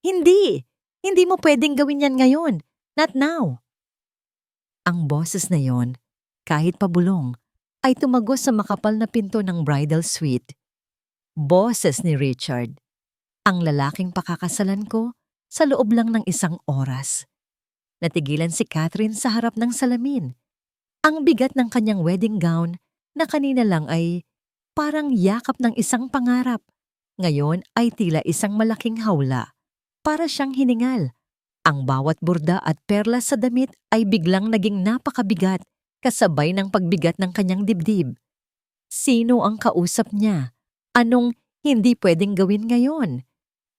Hindi! Hindi mo pwedeng gawin yan ngayon. Not now. Ang boses na yon, kahit pabulong, ay tumagos sa makapal na pinto ng bridal suite. Boses ni Richard, ang lalaking pakakasalan ko sa loob lang ng 1 oras. Natigilan si Catherine sa harap ng salamin. Ang bigat ng kanyang wedding gown na kanina lang ay parang yakap ng isang pangarap. Ngayon ay tila isang malaking hawla. Para siyang hiningal. Ang bawat burda at perlas sa damit ay biglang naging napakabigat kasabay ng pagbigat ng kanyang dibdib. Sino ang kausap niya? Anong hindi pwedeng gawin ngayon?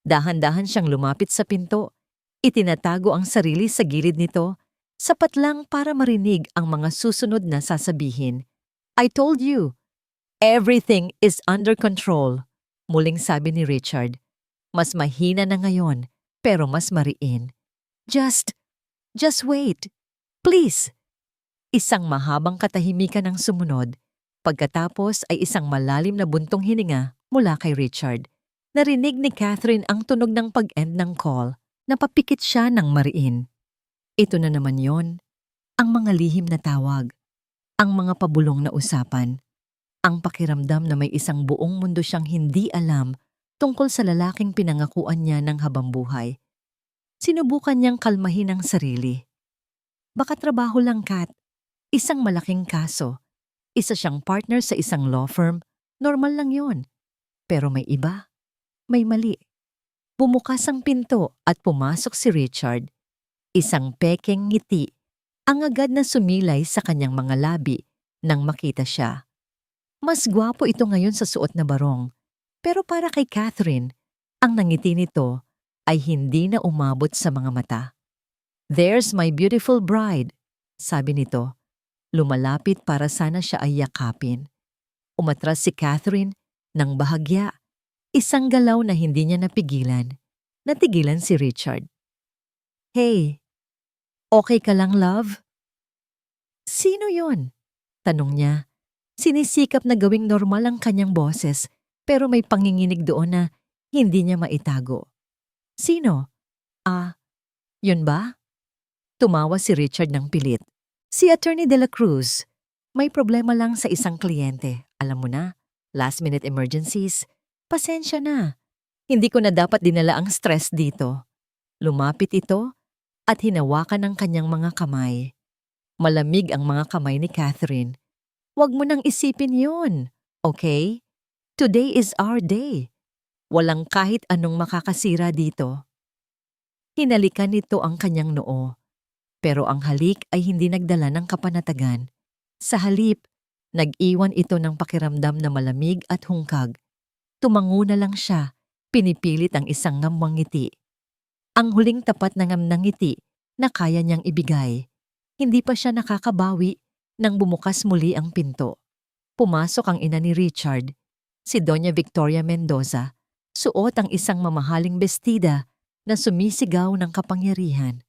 Dahan-dahan siyang lumapit sa pinto. Itinatago ang sarili sa gilid nito, sapat lang para marinig ang mga susunod na sasabihin. I told you, everything is under control, muling sabi ni Richard. Mas mahina na ngayon, pero mas mariin. Just wait. Please. Isang mahabang katahimikan ang sumunod. Pagkatapos ay isang malalim na buntong hininga mula kay Richard. Narinig ni Catherine ang tunog ng pag-end ng call. Napapikit siya ng mariin. Ito na naman yon, ang mga lihim na tawag, ang mga pabulong na usapan, ang pakiramdam na may isang buong mundo siyang hindi alam tungkol sa lalaking pinangakuan niya ng habambuhay. Sinubukan niyang kalmahin ang sarili. Baka trabaho lang, Kat. Isang malaking kaso. Isa siyang partner sa isang law firm. Normal lang yon. Pero may iba. May mali. Bumukas ang pinto at pumasok si Richard. Isang pekeng ngiti ang agad na sumilay sa kanyang mga labi nang makita siya. Mas gwapo ito ngayon sa suot na barong. Pero para kay Catherine, ang nangiti nito ay hindi na umabot sa mga mata. There's my beautiful bride, sabi nito. Lumalapit para sana siya ay yakapin. Umatras si Catherine nang bahagya. Isang galaw na hindi niya napigilan. Natigilan si Richard. Hey, okay ka lang, love? Sino yon? Tanong niya. Sinisikap na gawing normal ang kanyang boses pero may panginginig doon na hindi niya maitago. Sino? Yun ba? Tumawa si Richard ng pilit. Si Attorney De La Cruz. May problema lang sa isang kliyente. Alam mo na, last-minute emergencies. Pasensya na. Hindi ko na dapat dinala ang stress dito. Lumapit ito at hinawakan ang kanyang mga kamay. Malamig ang mga kamay ni Catherine. Huwag mo nang isipin yun, okay? Today is our day. Walang kahit anong makakasira dito. Hinalikan nito ang kanyang noo. Pero ang halik ay hindi nagdala ng kapanatagan. Sa halip, nag-iwan ito ng pakiramdam na malamig at hungkag. Tumango na lang siya, pinipilit ang isang ngamwang ngiti. Ang huling tapat na ngamnang ngiti na kaya niyang ibigay. Hindi pa siya nakakabawi nang bumukas muli ang pinto. Pumasok ang ina ni Richard, si Doña Victoria Mendoza, suot ang isang mamahaling bestida na sumisigaw ng kapangyarihan.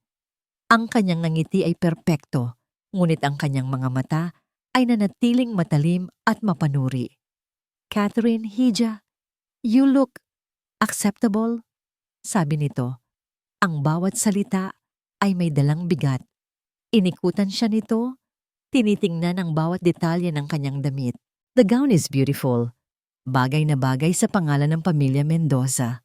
Ang kanyang ngiti ay perpekto, ngunit ang kanyang mga mata ay nanatiling matalim at mapanuri. Catherine Hija, you look acceptable, sabi nito. Ang bawat salita ay may dalang bigat. Inikutan siya nito, tinitingnan ang bawat detalye ng kanyang damit. The gown is beautiful. Bagay na bagay sa pangalan ng pamilya Mendoza.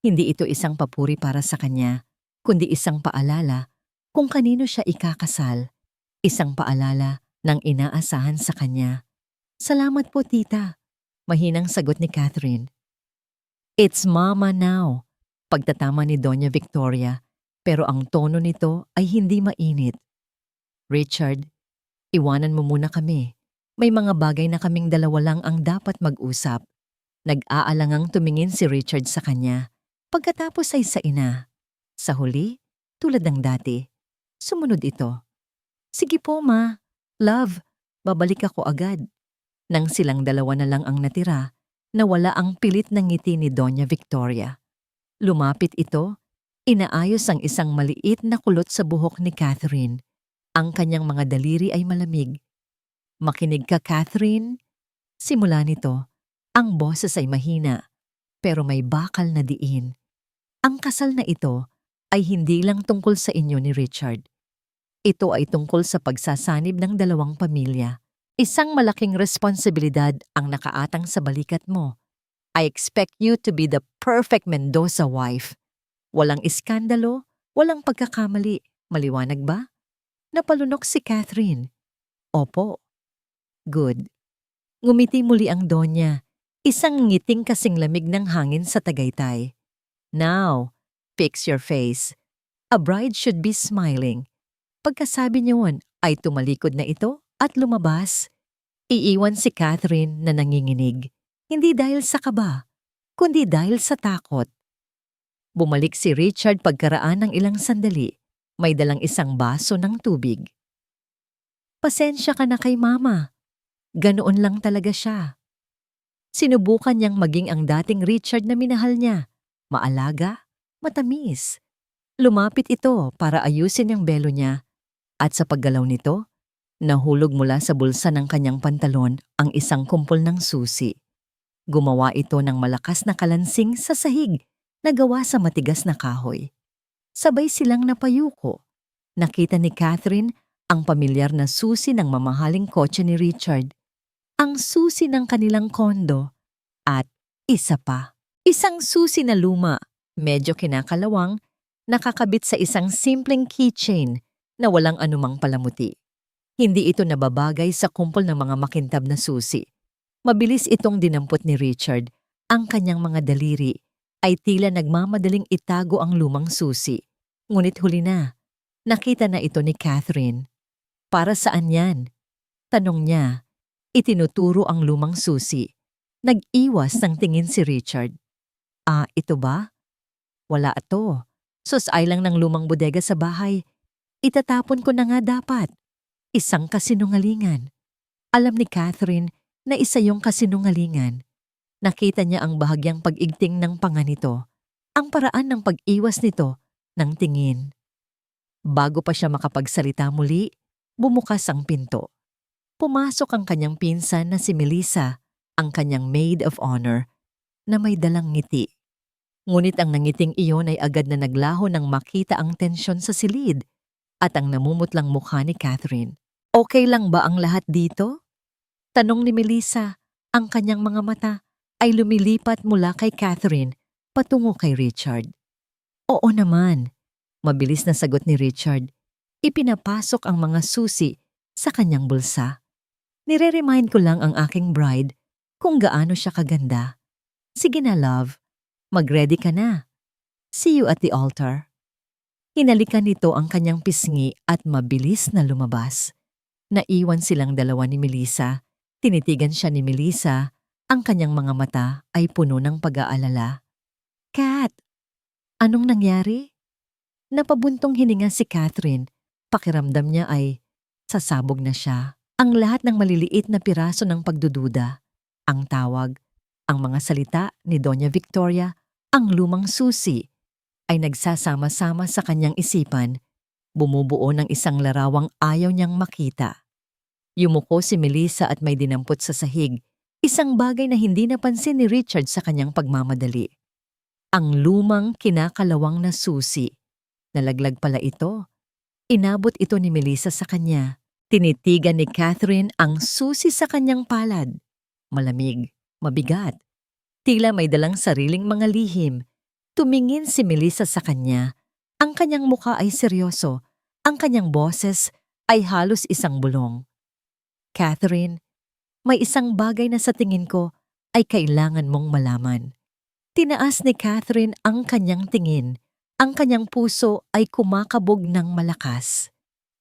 Hindi ito isang papuri para sa kanya, kundi isang paalala kung kanino siya ikakasal. Isang paalala ng inaasahan sa kanya. Salamat po, tita. Mahinang sagot ni Catherine. It's mama now. Pagtatama ni Doña Victoria, pero ang tono nito ay hindi mainit. Richard, iwanan mo muna kami. May mga bagay na kaming dalawa lang ang dapat mag-usap. Nag-aalangang tumingin si Richard sa kanya. Pagkatapos ay sa ina. Sa huli, tulad ng dati, sumunod ito. Sige po, ma. Love, babalik ako agad. Nang silang dalawa na lang ang natira, nawala ang pilit ng ngiti ni Doña Victoria. Lumapit ito, inaayos ang isang maliit na kulot sa buhok ni Catherine. Ang kanyang mga daliri ay malamig. Makinig ka, Catherine. Simula nito, ang boses ay mahina, pero may bakal na diin. Ang kasal na ito ay hindi lang tungkol sa inyo ni Richard. Ito ay tungkol sa pagsasanib ng dalawang pamilya. Isang malaking responsibilidad ang nakaatang sa balikat mo. I expect you to be the perfect Mendoza wife. Walang iskandalo, walang pagkakamali. Maliwanag ba? Napalunok si Catherine. Opo. Good. Ngumiti muli ang Donya. Isang ngiting kasing lamig ng hangin sa Tagaytay. Now, fix your face. A bride should be smiling. Pagkasabi niyon ay tumalikod na ito at lumabas. Iiwan si Catherine na nanginginig. Hindi dahil sa kaba, kundi dahil sa takot. Bumalik si Richard pagkaraan ng ilang sandali. May dalang isang baso ng tubig. Pasensya ka na kay Mama. Ganoon lang talaga siya. Sinubukan niyang maging ang dating Richard na minahal niya. Maalaga, matamis. Lumapit ito para ayusin ang belo niya at sa paggalaw nito, nahulog mula sa bulsa ng kanyang pantalon ang isang kumpol ng susi. Gumawa ito ng malakas na kalansing sa sahig na gawa sa matigas na kahoy. Sabay silang napayuko. Nakita ni Catherine ang pamilyar na susi ng mamahaling kotse ni Richard, ang susi ng kanilang kondo, at isa pa. Isang susi na luma, medyo kinakalawang, nakakabit sa isang simpleng keychain na walang anumang palamuti. Hindi ito nababagay sa kumpol ng mga makintab na susi. Mabilis itong dinampot ni Richard. Ang kanyang mga daliri ay tila nagmamadaling itago ang lumang susi. Ngunit huli na, nakita na ito ni Catherine. Para saan yan? Tanong niya. Itinuturo ang lumang susi. Nag-iwas ng tingin si Richard. Ito ba? Wala ito. Susay lang ng lumang bodega sa bahay. Itatapon ko na nga dapat. Isang kasinungalingan. Alam ni Catherine na isa yung kasinungalingan. Nakita niya ang bahagyang pag-igting ng panga nito, ang paraan ng pag-iwas nito ng tingin. Bago pa siya makapagsalita muli, bumukas ang pinto. Pumasok ang kanyang pinsan na si Melissa, ang kanyang maid of honor, na may dalang ngiti. Ngunit ang nangiting iyon ay agad na naglaho nang makita ang tensyon sa silid at ang namumutlang mukha ni Catherine. Okay lang ba ang lahat dito? Tanong ni Melissa. Ang kanyang mga mata ay lumilipat mula kay Catherine patungo kay Richard. Oo naman. Mabilis na sagot ni Richard. Ipinapasok ang mga susi sa kanyang bulsa. Nire-remind ko lang ang aking bride kung gaano siya kaganda. Sige na, love. Mag-ready ka na. See you at the altar. Hinalikan nito ang kanyang pisngi at mabilis na lumabas. Naiwan silang dalawa ni Melissa. Tinitigan siya ni Melissa. Ang kanyang mga mata ay puno ng pag-aalala. Kat, anong nangyari? Napabuntong hininga si Catherine. Pakiramdam niya ay sasabog na siya. Ang lahat ng maliliit na piraso ng pagdududa, ang tawag, ang mga salita ni Doña Victoria, ang lumang susi, ay nagsasama-sama sa kanyang isipan, bumubuo ng isang larawang ayaw niyang makita. Yumuko si Melissa at may dinampot sa sahig, isang bagay na hindi napansin ni Richard sa kanyang pagmamadali. Ang lumang kinakalawang na susi. Nalaglag pala ito. Inabot ito ni Melissa sa kanya. Tinitigan ni Catherine ang susi sa kanyang palad. Malamig, mabigat. Tila may dalang sariling mga lihim. Tumingin si Melissa sa kanya. Ang kanyang mukha ay seryoso. Ang kanyang boses ay halos isang bulong. Catherine, may isang bagay na sa tingin ko ay kailangan mong malaman. Tinaas ni Catherine ang kanyang tingin. Ang kanyang puso ay kumakabog ng malakas.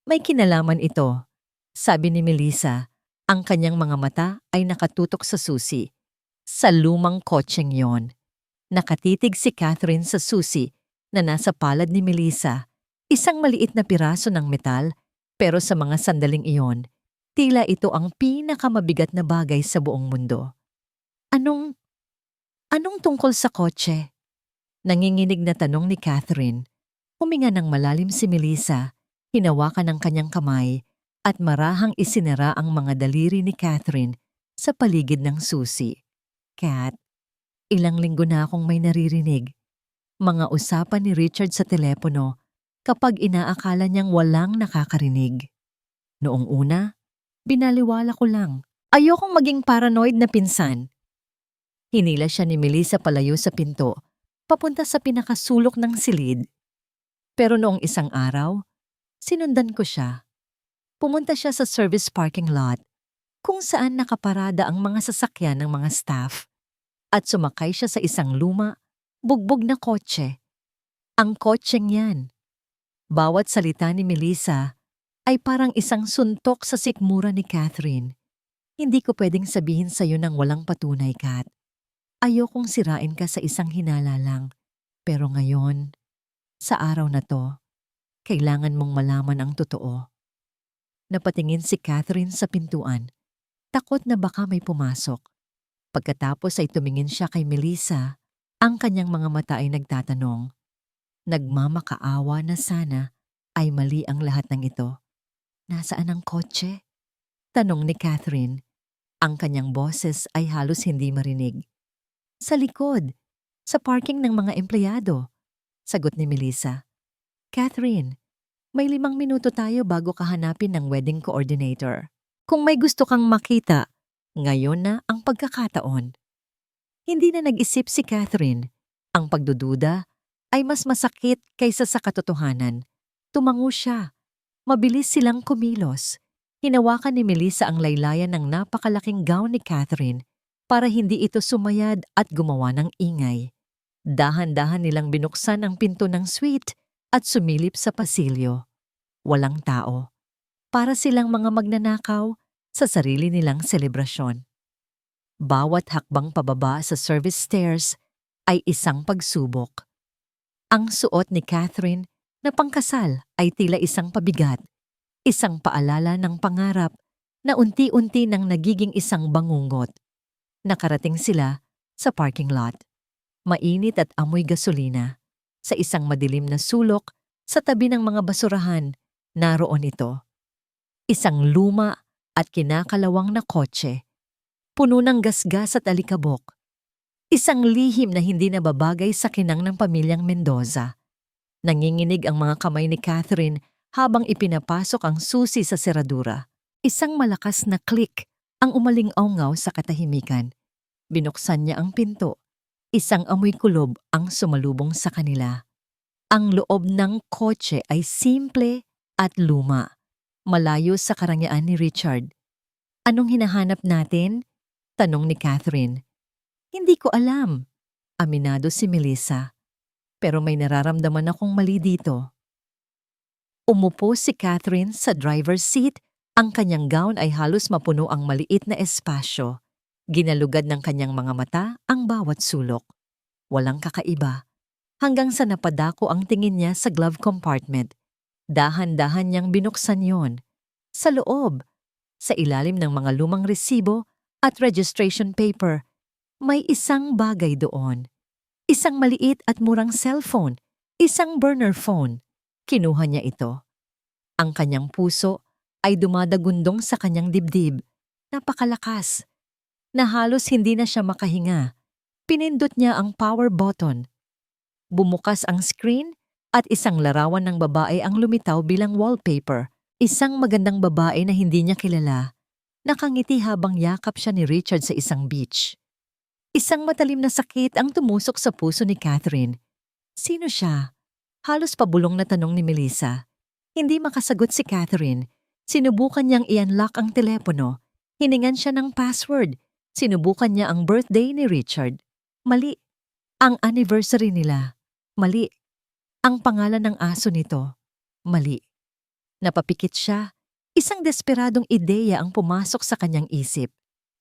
May kinalaman ito. Sabi ni Melissa, ang kanyang mga mata ay nakatutok sa susi. Sa lumang kotseng yon. Nakatitig si Catherine sa susi na nasa palad ni Melissa. Isang maliit na piraso ng metal, pero sa mga sandaling iyon, tila ito ang pinakamabigat na bagay sa buong mundo. Anong tungkol sa kotse? Nanginginig na tanong ni Catherine. Huminga ng malalim si Melissa, hinawakan ang kanyang kamay at marahang isinara ang mga daliri ni Catherine sa paligid ng susi. Kat, ilang linggo na akong may naririnig. Mga usapan ni Richard sa telepono kapag inaakala niyang walang nakakarinig. Noong una, binaliwala ko lang. Ayokong maging paranoid na pinsan. Hinila siya ni Melissa palayo sa pinto, papunta sa pinakasulok ng silid. Pero noong isang araw, sinundan ko siya. Pumunta siya sa service parking lot, kung saan nakaparada ang mga sasakyan ng mga staff, at sumakay siya sa isang luma, bugbog na kotse. Ang kotseng yan. Bawat salita ni Melissa ay parang isang suntok sa sikmura ni Catherine. Hindi ko pwedeng sabihin sa'yo ng walang patunay, Kat. Ayokong sirain ka sa isang hinala lang. Pero ngayon, sa araw na to, kailangan mong malaman ang totoo. Napatingin si Catherine sa pintuan, takot na baka may pumasok. Pagkatapos ay tumingin siya kay Melissa, ang kanyang mga mata ay nagtatanong. Nagmamakaawa na sana ay mali ang lahat ng ito. Nasaan ang kotse? Tanong ni Catherine. Ang kanyang boses ay halos hindi marinig. Sa likod, sa parking ng mga empleyado, sagot ni Melissa. Catherine, may 5 minuto tayo bago kahanapin ng wedding coordinator. Kung may gusto kang makita, ngayon na ang pagkakataon. Hindi na nag-isip si Catherine. Ang pagdududa ay mas masakit kaysa sa katotohanan. Tumango siya. Mabilis silang kumilos. Hinawakan ni Melissa ang laylayan ng napakalaking gown ni Catherine para hindi ito sumayad at gumawa ng ingay. Dahan-dahan nilang binuksan ang pinto ng suite at sumilip sa pasilyo. Walang tao. Para silang mga magnanakaw sa sarili nilang selebrasyon. Bawat hakbang pababa sa service stairs ay isang pagsubok. Ang suot ni Catherine na pangkasal ay tila isang pabigat, isang paalala ng pangarap na unti-unti nang nagiging isang bangungot. Nakarating sila sa parking lot. Mainit at amoy gasolina. Sa isang madilim na sulok, sa tabi ng mga basurahan, naroon ito. Isang luma at kinakalawang na kotse. Puno ng gasgas at alikabok. Isang lihim na hindi nababagay sa kinang ng pamilyang Mendoza. Nanginginig ang mga kamay ni Catherine habang ipinapasok ang susi sa seradura. Isang malakas na click ang umaling-awngaw sa katahimikan. Binuksan niya ang pinto. Isang amoy kulob ang sumalubong sa kanila. Ang loob ng kotse ay simple at luma. Malayo sa karangyaan ni Richard. Anong hinahanap natin? Tanong ni Catherine. Hindi ko alam. Aminado si Melissa. Pero may nararamdaman akong mali dito. Umupo si Catherine sa driver's seat. Ang kanyang gown ay halos mapuno ang maliit na espasyo. Ginalugad ng kanyang mga mata ang bawat sulok. Walang kakaiba. Hanggang sa napadako ang tingin niya sa glove compartment. Dahan-dahan niyang binuksan yon. Sa loob, sa ilalim ng mga lumang resibo at registration paper, may isang bagay doon. Isang maliit at murang cellphone, isang burner phone. Kinuha niya ito. Ang kanyang puso ay dumadagundong sa kanyang dibdib. Napakalakas. Na halos hindi na siya makahinga. Pinindot niya ang power button. Bumukas ang screen at isang larawan ng babae ang lumitaw bilang wallpaper. Isang magandang babae na hindi niya kilala. Nakangiti habang yakap siya ni Richard sa isang beach. Isang matalim na sakit ang tumusok sa puso ni Catherine. Sino siya? Halos pabulong na tanong ni Melissa. Hindi makasagot si Catherine. Sinubukan niyang i-unlock ang telepono. Hiningan siya ng password. Sinubukan niya ang birthday ni Richard. Mali. Ang anniversary nila. Mali. Ang pangalan ng aso nito. Mali. Napapikit siya. Isang desperadong ideya ang pumasok sa kanyang isip.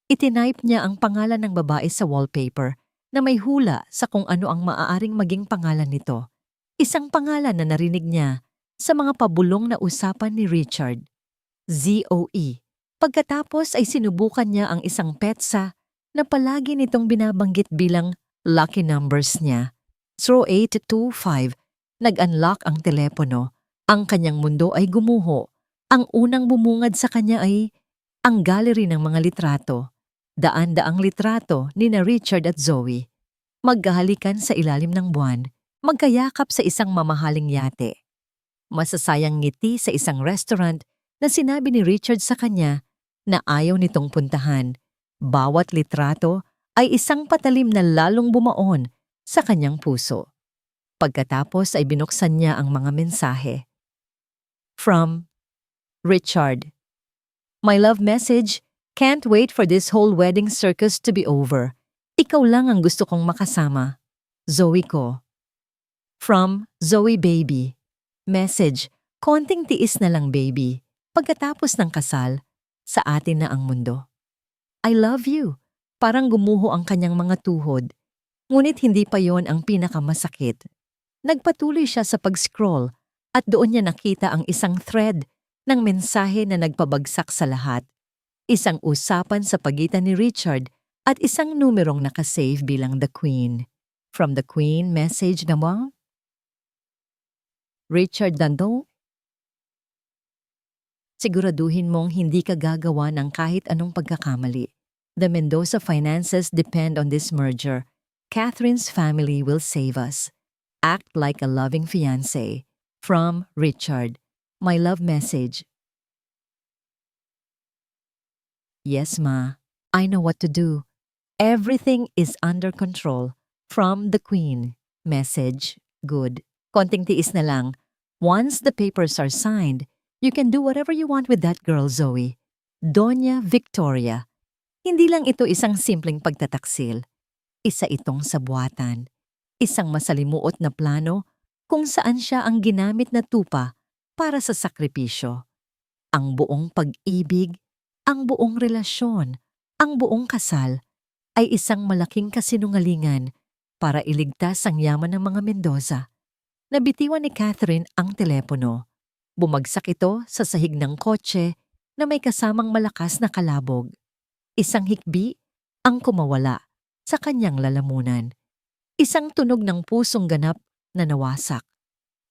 Itinipe niya ang pangalan ng babae sa wallpaper na may hula sa kung ano ang maaaring maging pangalan nito. Isang pangalan na narinig niya sa mga pabulong na usapan ni Richard. ZOE. Pagkatapos ay sinubukan niya ang isang petsa na palagi nitong binabanggit bilang lucky numbers niya. 0825. Nag-unlock ang telepono. Ang kanyang mundo ay gumuho. Ang unang bumungad sa kanya ay ang gallery ng mga litrato. Daan-daang litrato ni na Richard at Zoe. Magkahalikan sa ilalim ng buwan. Magkayakap sa isang mamahaling yate. Masasayang ngiti sa isang restaurant na sinabi ni Richard sa kanya na ayaw nitong puntahan. Bawat litrato ay isang patalim na lalong bumaon sa kanyang puso. Pagkatapos ay binuksan niya ang mga mensahe. From Richard. My love message, can't wait for this whole wedding circus to be over. Ikaw lang ang gusto kong makasama. Zoe ko. From Zoe Baby. Message, konting tiis na lang baby. Pagkatapos ng kasal, sa atin na ang mundo. I love you. Parang gumuho ang kanyang mga tuhod. Ngunit hindi pa yon ang pinakamasakit. Nagpatuloy siya sa pag-scroll at doon niya nakita ang isang thread ng mensahe na nagpabagsak sa lahat. Isang usapan sa pagitan ni Richard at isang numerong nakasave bilang The Queen. From The Queen, message naman, Richard Dando, siguraduhin mong hindi ka gagawa ng kahit anong pagkakamali. The Mendoza finances depend on this merger. Catherine's family will save us. Act like a loving fiancé. From Richard. My love message. Yes, Ma. I know what to do. Everything is under control. From the Queen. Message. Good. Konting tiis na lang. Once the papers are signed, you can do whatever you want with that girl, Zoe. Doña Victoria. Hindi lang ito isang simpleng pagtataksil. Isa itong sabuatan. Isang masalimuot na plano kung saan siya ang ginamit na tupa para sa sakripisyo. Ang buong pag-ibig, ang buong relasyon, ang buong kasal ay isang malaking kasinungalingan para iligtas ang yaman ng mga Mendoza. Nabitiwan ni Catherine ang telepono. Bumagsak ito sa sahig ng kotse na may kasamang malakas na kalabog. Isang hikbi ang kumawala sa kanyang lalamunan. Isang tunog ng pusong ganap na nawasak.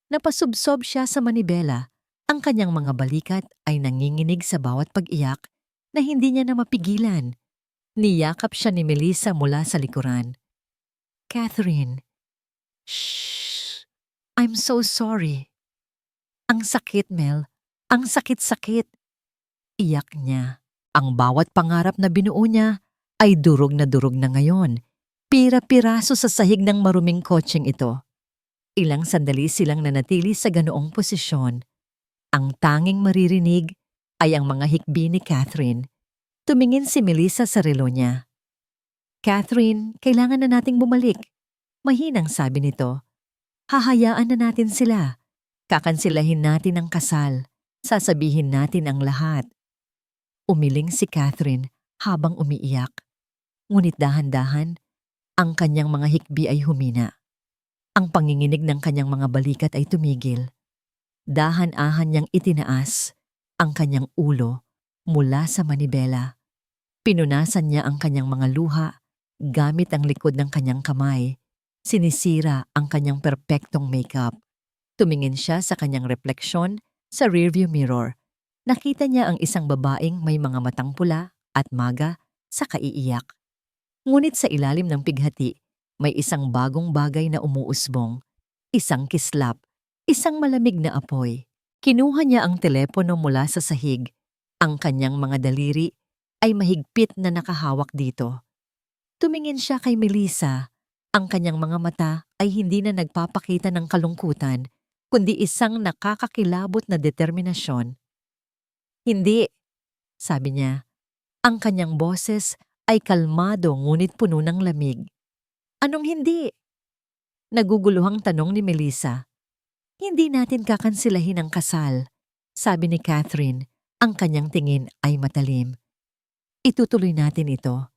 Napasubsob siya sa manibela. Ang kanyang mga balikat ay nanginginig sa bawat pag-iyak na hindi niya na mapigilan. Niyakap siya ni Melissa mula sa likuran. Catherine. Shh. I'm so sorry. Ang sakit, Mel. Ang sakit-sakit. Iyak niya. Ang bawat pangarap na binuo niya ay durog na ngayon. Pira-piraso sa sahig ng maruming kotseng ito. Ilang sandali silang nanatili sa ganoong posisyon. Ang tanging maririnig ay ang mga hikbi ni Catherine. Tumingin si Melissa sa relo niya. Catherine, kailangan na nating bumalik. Mahinang sabi nito. Hahayaan na natin sila. Kakansilahin natin ang kasal. Sasabihin natin ang lahat. Umiling si Catherine habang umiiyak. Ngunit dahan-dahan, ang kanyang mga hikbi ay humina. Ang panginginig ng kanyang mga balikat ay tumigil. Dahan-ahan niyang itinaas ang kanyang ulo mula sa manibela. Pinunasan niya ang kanyang mga luha gamit ang likod ng kanyang kamay. Sinisira ang kanyang perpektong makeup. Tumingin siya sa kanyang refleksyon sa rearview mirror. Nakita niya ang isang babaeng may mga matang pula at maga sa kaiiyak. Ngunit sa ilalim ng pighati, may isang bagong bagay na umuusbong. Isang kislap, isang malamig na apoy. Kinuha niya ang telepono mula sa sahig. Ang kanyang mga daliri ay mahigpit na nakahawak dito. Tumingin siya kay Melissa. Ang kanyang mga mata ay hindi na nagpapakita ng kalungkutan, kundi isang nakakakilabot na determinasyon. Hindi, sabi niya. Ang kanyang boses ay kalmado ngunit puno ng lamig. Anong hindi? Naguguluhang tanong ni Melissa. Hindi natin kakansilahin ang kasal, sabi ni Catherine. Ang kanyang tingin ay matalim. Itutuloy natin ito.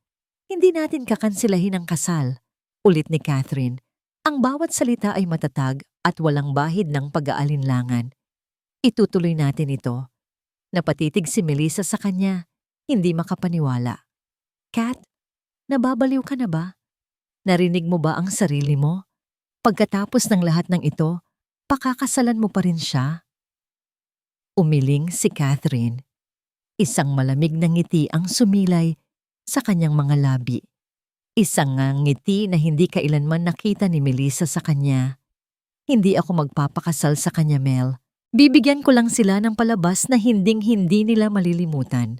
Hindi natin kakansilahin ang kasal. Ulit ni Catherine, ang bawat salita ay matatag at walang bahid ng pag-aalinlangan. Itutuloy natin ito. Napatitig si Melissa sa kanya, hindi makapaniwala. Cat, nababaliw ka na ba? Narinig mo ba ang sarili mo? Pagkatapos ng lahat ng ito, pakakasalan mo pa rin siya? Umiling si Catherine. Isang malamig na ngiti ang sumilay sa kanyang mga labi. Isang ngiti na hindi kailanman nakita ni Melissa sa kanya. Hindi ako magpapakasal sa kanya, Mel. Bibigyan ko lang sila ng palabas na hinding-hindi nila malilimutan.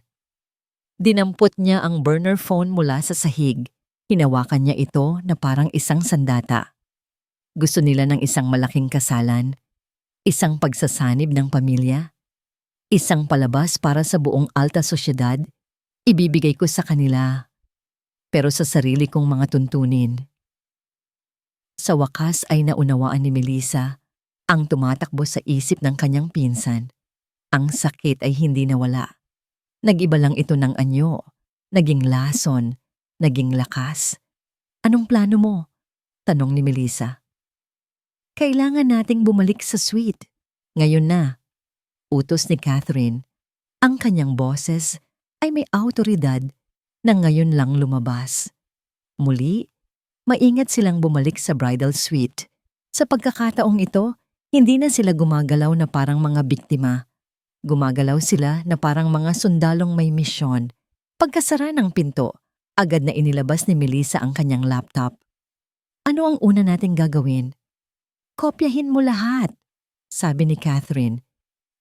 Dinampot niya ang burner phone mula sa sahig. Hinawakan niya ito na parang isang sandata. Gusto nila ng isang malaking kasalan, isang pagsasanib ng pamilya, isang palabas para sa buong alta sosyedad. Ibibigay ko sa kanila, pero sa sarili kong mga tuntunin. Sa wakas ay naunawaan ni Melissa ang tumatakbo sa isip ng kanyang pinsan. Ang sakit ay hindi nawala. Nag-iba lang ito ng anyo, naging lason, naging lakas. Anong plano mo? Tanong ni Melissa. Kailangan nating bumalik sa suite. Ngayon na. Utos ni Catherine. Ang kanyang boses ay may awtoridad na ngayon lang lumabas. Muli, maingat silang bumalik sa bridal suite. Sa pagkakataong ito, hindi na sila gumagalaw na parang mga biktima. Gumagalaw sila na parang mga sundalong may misyon. Pagkasara ng pinto, agad na inilabas ni Melissa ang kanyang laptop. Ano ang una nating gagawin? Kopyahin mo lahat, sabi ni Catherine.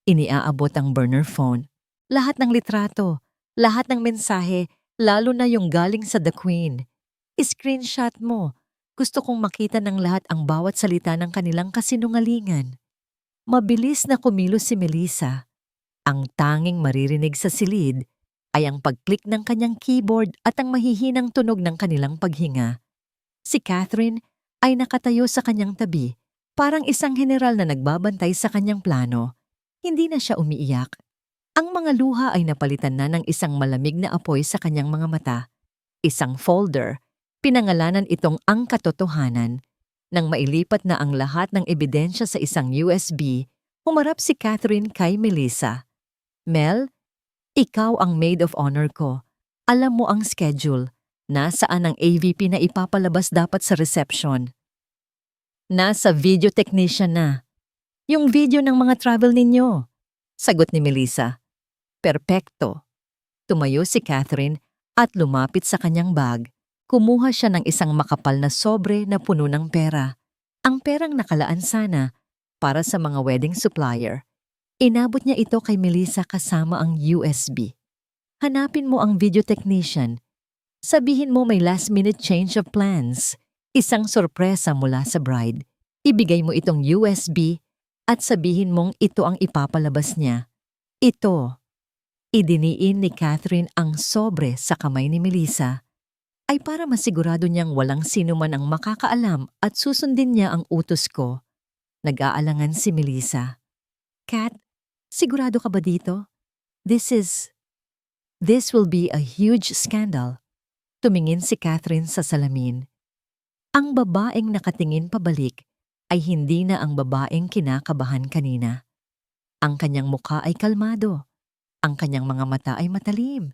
Iniaabot ang burner phone. Lahat ng litrato, lahat ng mensahe, lalo na yung galing sa The Queen. I-screenshot mo. Gusto kong makita ng lahat ang bawat salita ng kanilang kasinungalingan. Mabilis na kumilos si Melissa. Ang tanging maririnig sa silid ay ang pag-click ng kanyang keyboard at ang mahihinang tunog ng kanilang paghinga. Si Catherine ay nakatayo sa kanyang tabi, parang isang general na nagbabantay sa kanyang plano. Hindi na siya umiiyak. Ang mga luha ay napalitan na ng isang malamig na apoy sa kanyang mga mata. Isang folder, pinangalanan itong Ang Katotohanan. Nang mailipat na ang lahat ng ebidensya sa isang USB, humarap si Catherine kay Melissa. Mel, ikaw ang maid of honor ko. Alam mo ang schedule. Nasaan ang AVP na ipapalabas dapat sa reception? Nasa video technician na. Yung video ng mga travel ninyo. Sagot ni Melissa. Perpekto. Tumayo si Catherine at lumapit sa kanyang bag. Kumuha siya ng isang makapal na sobre na puno ng pera. Ang perang nakalaan sana para sa mga wedding supplier. Inabot niya ito kay Melissa kasama ang USB. Hanapin mo ang video technician. Sabihin mo may last-minute change of plans. Isang sorpresa mula sa bride. Ibigay mo itong USB at sabihin mong ito ang ipapalabas niya. Ito. Idiniin ni Catherine ang sobre sa kamay ni Melissa ay para masigurado niyang walang sino man ang makakaalam at susundin niya ang utos ko. Nag-aalangan si Melissa. Kat, sigurado ka ba dito? This will be a huge scandal. Tumingin si Catherine sa salamin. Ang babaeng nakatingin pabalik ay hindi na ang babaeng kinakabahan kanina. Ang kanyang mukha ay kalmado. Ang kanyang mga mata ay matalim.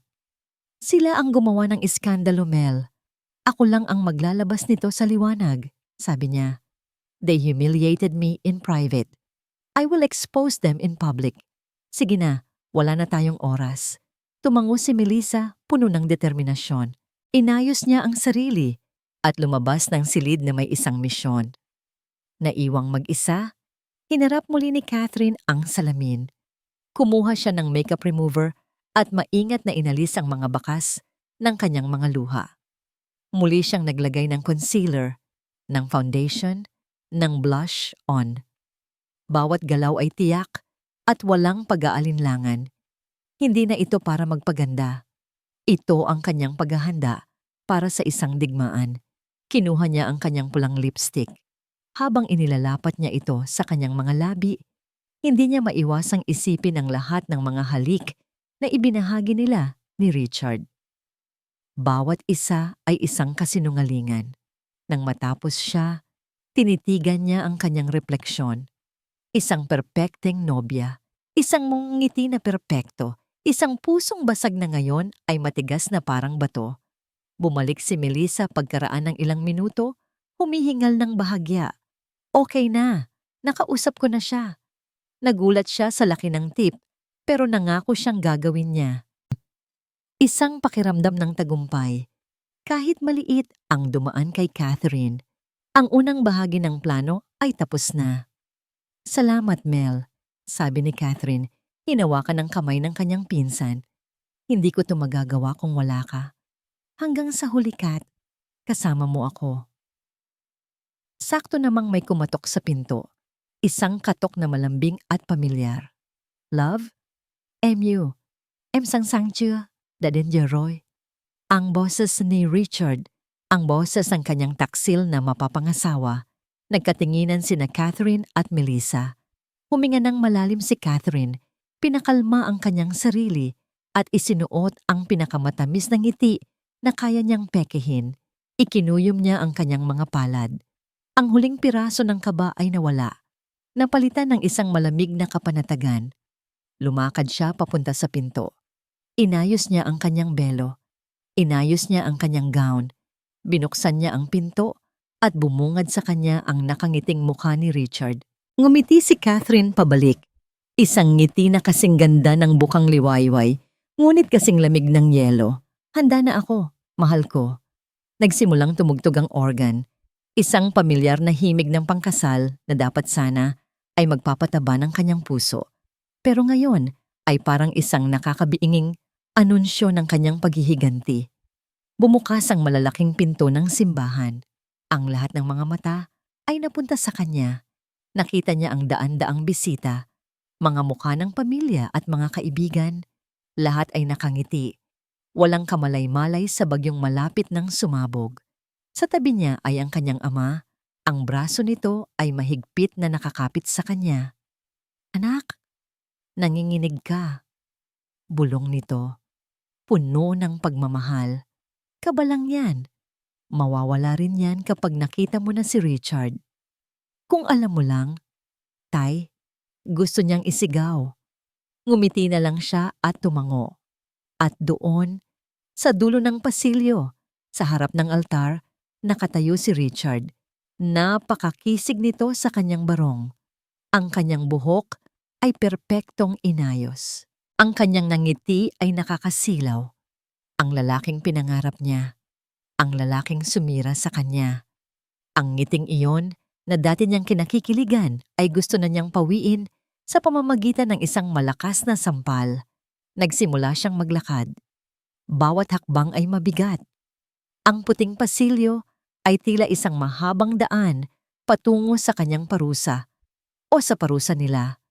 Sila ang gumawa ng iskandalo, Mel. Ako lang ang maglalabas nito sa liwanag, sabi niya. They humiliated me in private. I will expose them in public. Sige na, wala na tayong oras. Tumango si Melissa, puno ng determinasyon. Inayos niya ang sarili at lumabas ng silid na may isang misyon. Naiwang mag-isa, hinarap muli ni Catherine ang salamin. Kumuha siya ng makeup remover at maingat na inalis ang mga bakas ng kanyang mga luha. Muli siyang naglagay ng concealer, ng foundation, ng blush on. Bawat galaw ay tiyak at walang pag-aalinlangan. Hindi na ito para magpaganda. Ito ang kanyang paghahanda para sa isang digmaan. Kinuha niya ang kanyang pulang lipstick. Habang inilalapat niya ito sa kanyang mga labi, hindi niya maiwasang isipin ang lahat ng mga halik na ibinahagi nila ni Richard. Bawat isa ay isang kasinungalingan. Nang matapos siya, tinitigan niya ang kanyang refleksyon. Isang perpekteng nobya, isang ngiti na perpekto, isang pusong basag na ngayon ay matigas na parang bato. Bumalik si Melissa pagkaraan ng ilang minuto, humihingal ng bahagya. Okay na, nakausap ko na siya. Nagulat siya sa laki ng tip, pero nangako siyang gagawin niya. Isang pakiramdam ng tagumpay. Kahit maliit ang dumaan kay Catherine. Ang unang bahagi ng plano ay tapos na. Salamat, Mel, sabi ni Catherine, hinawakan ang kamay ng kanyang pinsan. Hindi ko ito magagawa kung wala ka. Hanggang sa huli, Kat, kasama mo ako. Sakto namang may kumatok sa pinto. Isang katok na malambing at pamilyar. Love? M.U. Em sang sang chưa? Đã đến giờ rồi. Ang boses ni Richard, ang boses ng kanyang taksil na mapapangasawa. Nagkatinginan sina Catherine at Melissa. Huminga ng malalim si Catherine, pinakalma ang kanyang sarili at isinuot ang pinakamatamis ng ngiti na kaya niyang pekehin. Ikinuyom niya ang kanyang mga palad. Ang huling piraso ng kaba ay nawala. Napalitan ng isang malamig na kapanatagan. Lumakad siya papunta sa pinto. Inayos niya ang kanyang belo. Inayos niya ang kanyang gown. Binuksan niya ang pinto at bumungad sa kanya ang nakangiting mukha ni Richard. Ngumiti si Catherine pabalik. Isang ngiti na kasing ganda ng bukang liwayway, ngunit kasing lamig ng yelo. Handa na ako, mahal ko. Nagsimulang tumugtog ang organ. Isang pamilyar na himig ng pangkasal na dapat sana ay magpapataba ng kanyang puso. Pero ngayon ay parang isang nakakabiinging anunsyo ng kanyang paghihiganti. Bumukas ang malalaking pinto ng simbahan. Ang lahat ng mga mata ay napunta sa kanya. Nakita niya ang daan-daang bisita, mga mukha ng pamilya at mga kaibigan. Lahat ay nakangiti. Walang kamalay-malay sa bagyong malapit ng sumabog. Sa tabi niya ay ang kanyang ama. Ang braso nito ay mahigpit na nakakapit sa kanya. Anak, nanginginig ka. Bulong nito. Puno ng pagmamahal. Kabalang yan. Mawawala rin yan kapag nakita mo na si Richard. Kung alam mo lang, Tay, gusto niyang isigaw. Ngumiti na lang siya at tumango. At doon, sa dulo ng pasilyo, sa harap ng altar, nakatayo si Richard. Napakakisig nito sa kanyang barong. Ang kanyang buhok ay perpektong inayos. Ang kanyang nangiti ay nakakasilaw. Ang lalaking pinangarap niya. Ang lalaking sumira sa kanya. Ang ngiting iyon na dati niyang kinakikiligan ay gusto na niyang pawiin sa pamamagitan ng isang malakas na sampal. Nagsimula siyang maglakad. Bawat hakbang ay mabigat. Ang puting pasilyo ay tila isang mahabang daan patungo sa kanyang parusa o sa parusa nila.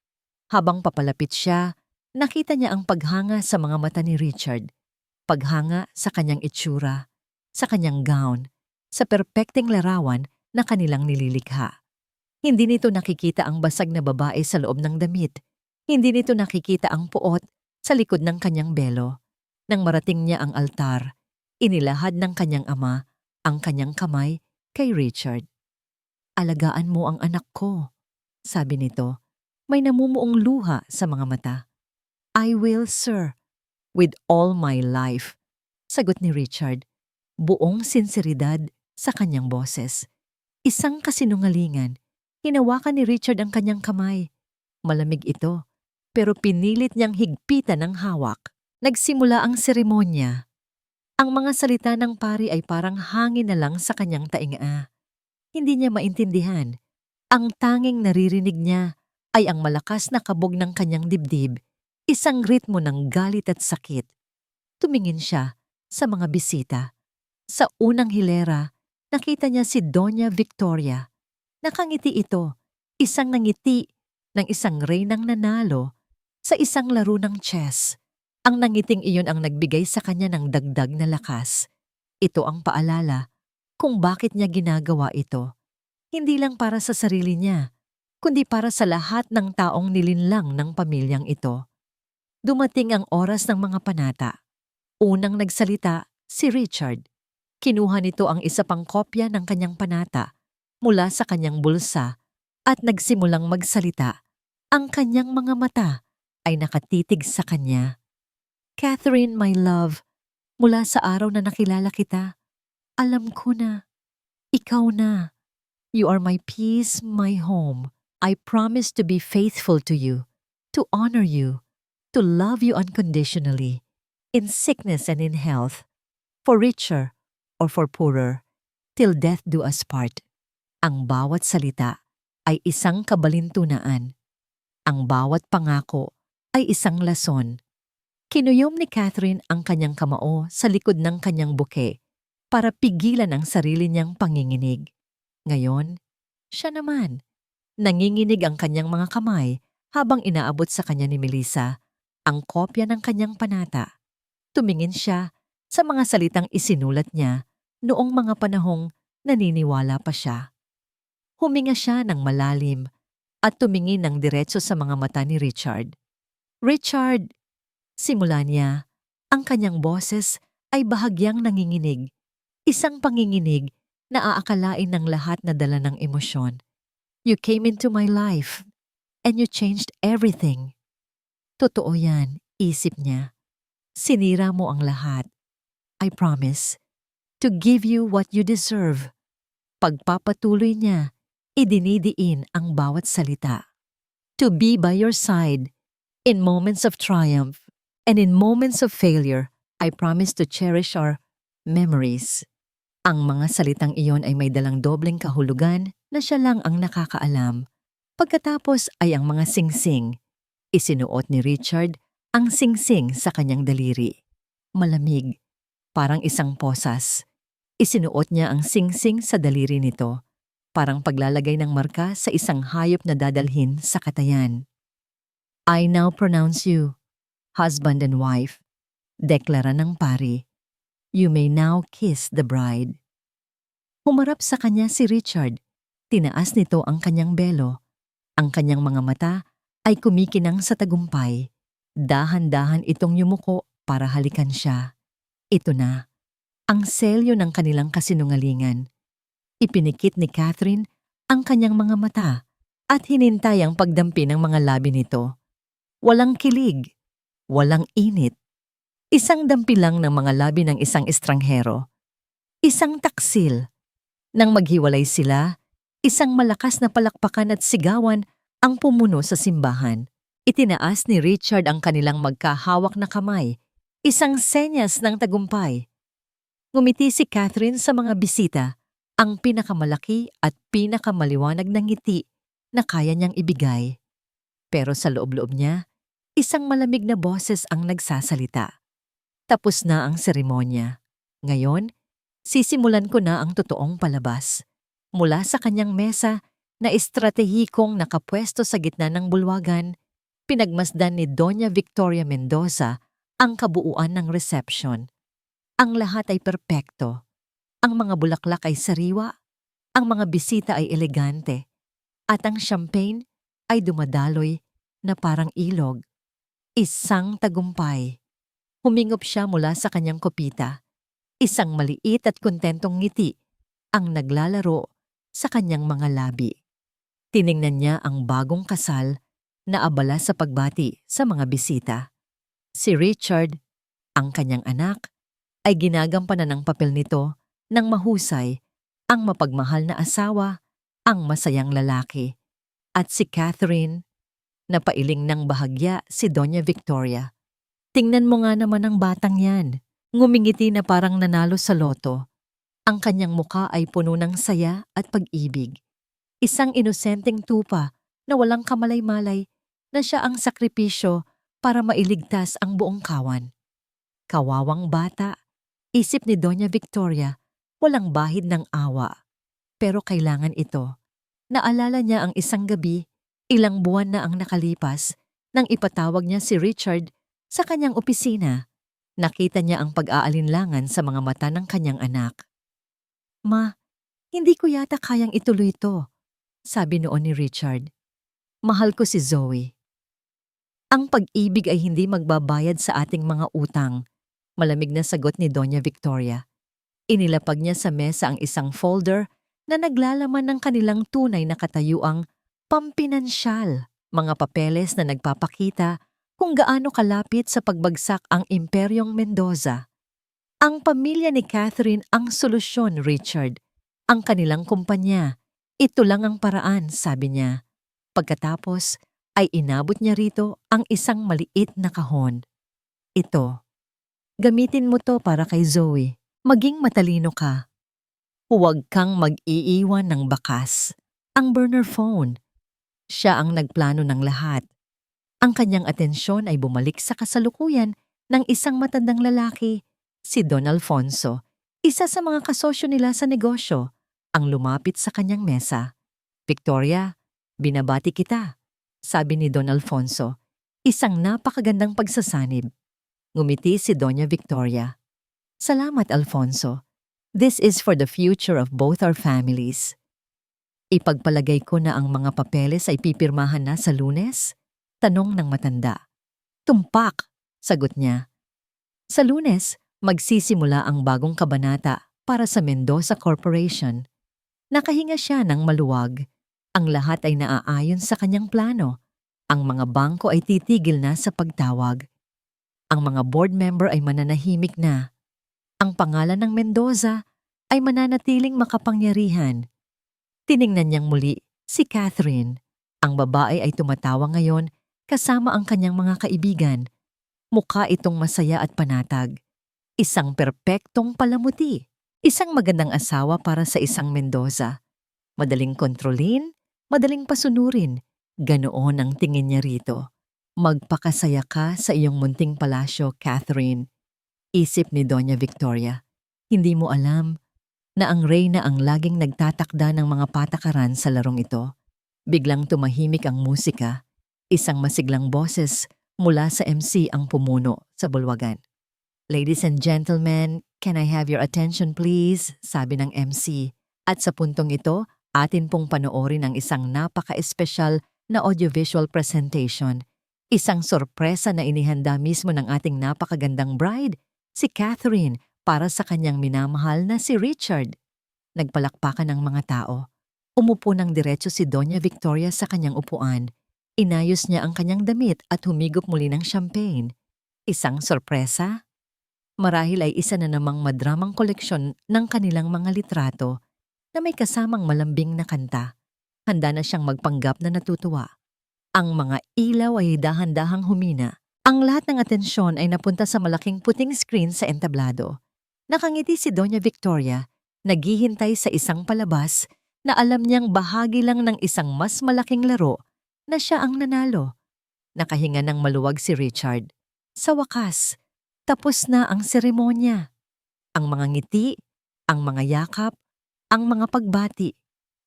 Habang papalapit siya, nakita niya ang paghanga sa mga mata ni Richard. Paghanga sa kanyang itsura, sa kanyang gown, sa perpekting larawan na kanilang nililikha. Hindi nito nakikita ang basag na babae sa loob ng damit. Hindi nito nakikita ang puot sa likod ng kanyang belo. Nang marating niya ang altar, inilahad ng kanyang ama ang kanyang kamay kay Richard. Alagaan mo ang anak ko, sabi nito. May namumuong luha sa mga mata. I will, sir, with all my life, sagot ni Richard. Buong sinseridad sa kanyang boses. Isang kasinungalingan. Hinawakan ni Richard ang kanyang kamay. Malamig ito, pero pinilit niyang higpitan ng hawak. Nagsimula ang seremonya. Ang mga salita ng pari ay parang hangin na lang sa kanyang tainga. Hindi niya maintindihan. Ang tanging naririnig niya ay ang malakas na kabog ng kanyang dibdib, isang ritmo ng galit at sakit. Tumingin siya sa mga bisita. Sa unang hilera, nakita niya si Doña Victoria. Nakangiti ito, isang nangiti ng isang reynang nanalo sa isang laro ng chess. Ang nangiting iyon ang nagbigay sa kanya ng dagdag na lakas. Ito ang paalala kung bakit niya ginagawa ito. Hindi lang para sa sarili niya, kundi para sa lahat ng taong nilinlang ng pamilyang ito. Dumating ang oras ng mga panata. Unang nagsalita si Richard. Kinuha nito ang isa pang kopya ng kanyang panata mula sa kanyang bulsa at nagsimulang magsalita. Ang kanyang mga mata ay nakatitig sa kanya. Catherine, my love, mula sa araw na nakilala kita, alam ko na, ikaw na. You are my peace, my home. I promise to be faithful to you, to honor you, to love you unconditionally, in sickness and in health, for richer or for poorer, till death do us part. Ang bawat salita ay isang kabalintunaan. Ang bawat pangako ay isang lason. Kinuyom ni Catherine ang kanyang kamao sa likod ng kanyang buke para pigilan ang sarili niyang panginginig. Ngayon, siya naman. Nanginginig ang kanyang mga kamay habang inaabot sa kanya ni Melissa ang kopya ng kanyang panata. Tumingin siya sa mga salitang isinulat niya noong mga panahong naniniwala pa siya. Huminga siya ng malalim at tumingin ng diretso sa mga mata ni Richard. Richard! Simula niya, ang kanyang boses ay bahagyang nanginginig. Isang panginginig na aakalain ng lahat na dala ng emosyon. You came into my life and you changed everything. Totoo yan, isip niya. Sinira mo ang lahat. I promise to give you what you deserve. Pagpapatuloy niya, idinidiin ang bawat salita. To be by your side in moments of triumph and in moments of failure, I promise to cherish our memories. Ang mga salitang iyon ay may dalang dobleng kahulugan na siya lang ang nakakaalam. Pagkatapos ay ang mga singsing. Isinuot ni Richard ang singsing sa kanyang daliri. Malamig, parang isang posas. Isinuot niya ang singsing sa daliri nito, parang paglalagay ng marka sa isang hayop na dadalhin sa katayan. I now pronounce you, husband and wife, deklara ng pari. You may now kiss the bride. Humarap sa kanya si Richard. Tinaas nito ang kanyang belo. Ang kanyang mga mata ay kumikinang sa tagumpay. Dahan-dahan itong yumuko para halikan siya. Ito na, ang selyo ng kanilang kasinungalingan. Ipinikit ni Catherine ang kanyang mga mata at hinintay ang pagdampi ng mga labi nito. Walang kilig, walang init. Isang dampi lang ng mga labi ng isang estranghero. Isang taksil. Nang maghiwalay sila, isang malakas na palakpakan at sigawan ang pumuno sa simbahan. Itinaas ni Richard ang kanilang magkahawak na kamay, isang senyas ng tagumpay. Ngumiti si Catherine sa mga bisita, ang pinakamalaki at pinakamaliwanag na ngiti na kaya niyang ibigay. Pero sa loob-loob niya, isang malamig na boses ang nagsasalita. Tapos na ang seremonya. Ngayon, sisimulan ko na ang totoong palabas. Mula sa kanyang mesa na estratehikong nakapwesto sa gitna ng bulwagan, pinagmasdan ni Doña Victoria Mendoza ang kabuuan ng reception. Ang lahat ay perpekto. Ang mga bulaklak ay sariwa, ang mga bisita ay elegante, at ang champagne ay dumadaloy na parang ilog. Isang tagumpay. Humingop siya mula sa kanyang kopita. Isang maliit at kontentong ngiti ang naglalaro sa kanyang mga labi. Tiningnan niya ang bagong kasal na abala sa pagbati sa mga bisita. Si Richard, ang kanyang anak, ay ginagampanan ng papel nito ng mahusay, ang mapagmahal na asawa, ang masayang lalaki. At si Catherine, napailing ng bahagya si Doña Victoria. Tingnan mo nga naman ang batang yan. Ngumingiti na parang nanalo sa loto. Ang kanyang muka ay puno ng saya at pag-ibig. Isang inosenteng tupa na walang kamalay-malay na siya ang sakripisyo para mailigtas ang buong kawan. Kawawang bata, isip ni Doña Victoria, walang bahid ng awa. Pero kailangan ito. Naalala niya ang isang gabi, ilang buwan na ang nakalipas, nang ipatawag niya si Richard sa kanyang opisina. Nakita niya ang pag-aalinlangan sa mga mata ng kanyang anak. Ma, hindi ko yata kayang ituloy ito, sabi noon ni Richard. Mahal ko si Zoe. Ang pag-ibig ay hindi magbabayad sa ating mga utang, malamig na sagot ni Doña Victoria. Inilapag niya sa mesa ang isang folder na naglalaman ng kanilang tunay na katayuang pampinansyal, mga papeles na nagpapakita kung gaano kalapit sa pagbagsak ang Imperyong Mendoza. Ang pamilya ni Catherine ang solusyon, Richard. Ang kanilang kumpanya. Ito lang ang paraan, sabi niya. Pagkatapos ay inabot niya rito ang isang maliit na kahon. Ito. Gamitin mo to para kay Zoe. Maging matalino ka. Huwag kang mag-iiwan ng bakas. ang burner phone. Siya ang nagplano ng lahat. Ang kanyang atensyon ay bumalik sa kasalukuyan ng isang matandang lalaki, si Don Alfonso, isa sa mga kasosyo nila sa negosyo, ang lumapit sa kanyang mesa. "Victoria, binabati kita," sabi ni Don Alfonso, isang napakagandang pagsasanib. Ngumiti si Doña Victoria. "Salamat, Alfonso. This is for the future of both our families." "Ipagpalagay ko na ang mga papeles ay pipirmahan na sa Lunes?" tanong ng matanda. "Tumpak," sagot niya. "Sa Lunes, magsisimula ang bagong kabanata para sa Mendoza Corporation." Nakahinga siya ng maluwag. Ang lahat ay naaayon sa kanyang plano. Ang mga bangko ay titigil na sa pagtawag. Ang mga board member ay mananahimik na. Ang pangalan ng Mendoza ay mananatiling makapangyarihan. Tiningnan niyang muli si Catherine. Ang babae ay tumatawa ngayon kasama ang kanyang mga kaibigan. Mukha itong masaya at panatag. Isang perpektong palamuti. Isang magandang asawa para sa isang Mendoza. Madaling kontrolin, madaling pasunurin. Ganoon ang tingin niya rito. "Magpakasaya ka sa iyong munting palasyo, Catherine," isip ni Doña Victoria. "Hindi mo alam na ang reyna ang laging nagtatakda ng mga patakaran sa larong ito." Biglang tumahimik ang musika. Isang masiglang boses mula sa MC ang pumuno sa bulwagan. "Ladies and gentlemen, can I have your attention please?" sabi ng MC. At sa puntong ito, atin pong panoorin ang isang napaka-espesyal na audiovisual presentation. Isang sorpresa na inihanda mismo ng ating napakagandang bride, si Catherine, para sa kanyang minamahal na si Richard. Nagpalakpakan ang mga tao. Umupo ng diretso si Doña Victoria sa kanyang upuan. Inayos niya ang kanyang damit at humigop muli ng champagne. Isang sorpresa? Marahil ay isa na namang madramang koleksyon ng kanilang mga litrato na may kasamang malambing na kanta. Handa na siyang magpanggap na natutuwa. Ang mga ilaw ay dahan-dahang humina. Ang lahat ng atensyon ay napunta sa malaking puting screen sa entablado. Nakangiti si Doña Victoria, naghihintay sa isang palabas na alam niyang bahagi lang ng isang mas malaking laro na siya ang nanalo. Nakahinga ng maluwag si Richard. Sa wakas, tapos na ang seremonya. Ang mga ngiti, ang mga yakap, ang mga pagbati.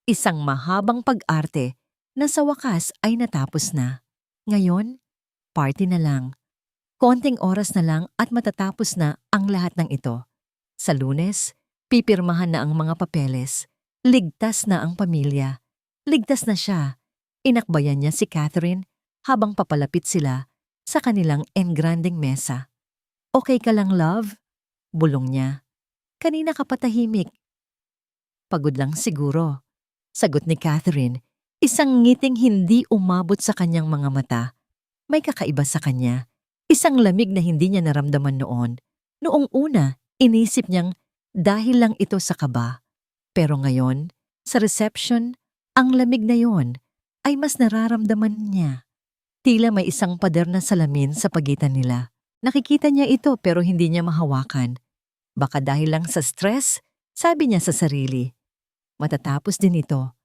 Isang mahabang pag-arte na sa wakas ay natapos na. Ngayon, party na lang. Konting oras na lang at matatapos na ang lahat ng ito. Sa Lunes, pipirmahan na ang mga papeles. Ligtas na ang pamilya. Ligtas na siya. Inakbayan niya si Catherine habang papalapit sila sa kanilang engranding mesa. "Okay ka lang, love?" bulong niya. "Kanina ka patahimik." "Pagod lang siguro," sagot ni Catherine, isang ngiting hindi umabot sa kanyang mga mata. May kakaiba sa kanya, isang lamig na hindi niya naramdaman noon. Noong una, inisip niyang dahil lang ito sa kaba. Pero ngayon, sa reception, ang lamig na yon ay mas nararamdaman niya. Tila may isang pader na salamin sa pagitan nila. Nakikita niya ito pero hindi niya mahawakan. Baka dahil lang sa stress, sabi niya sa sarili. Matatapos din ito.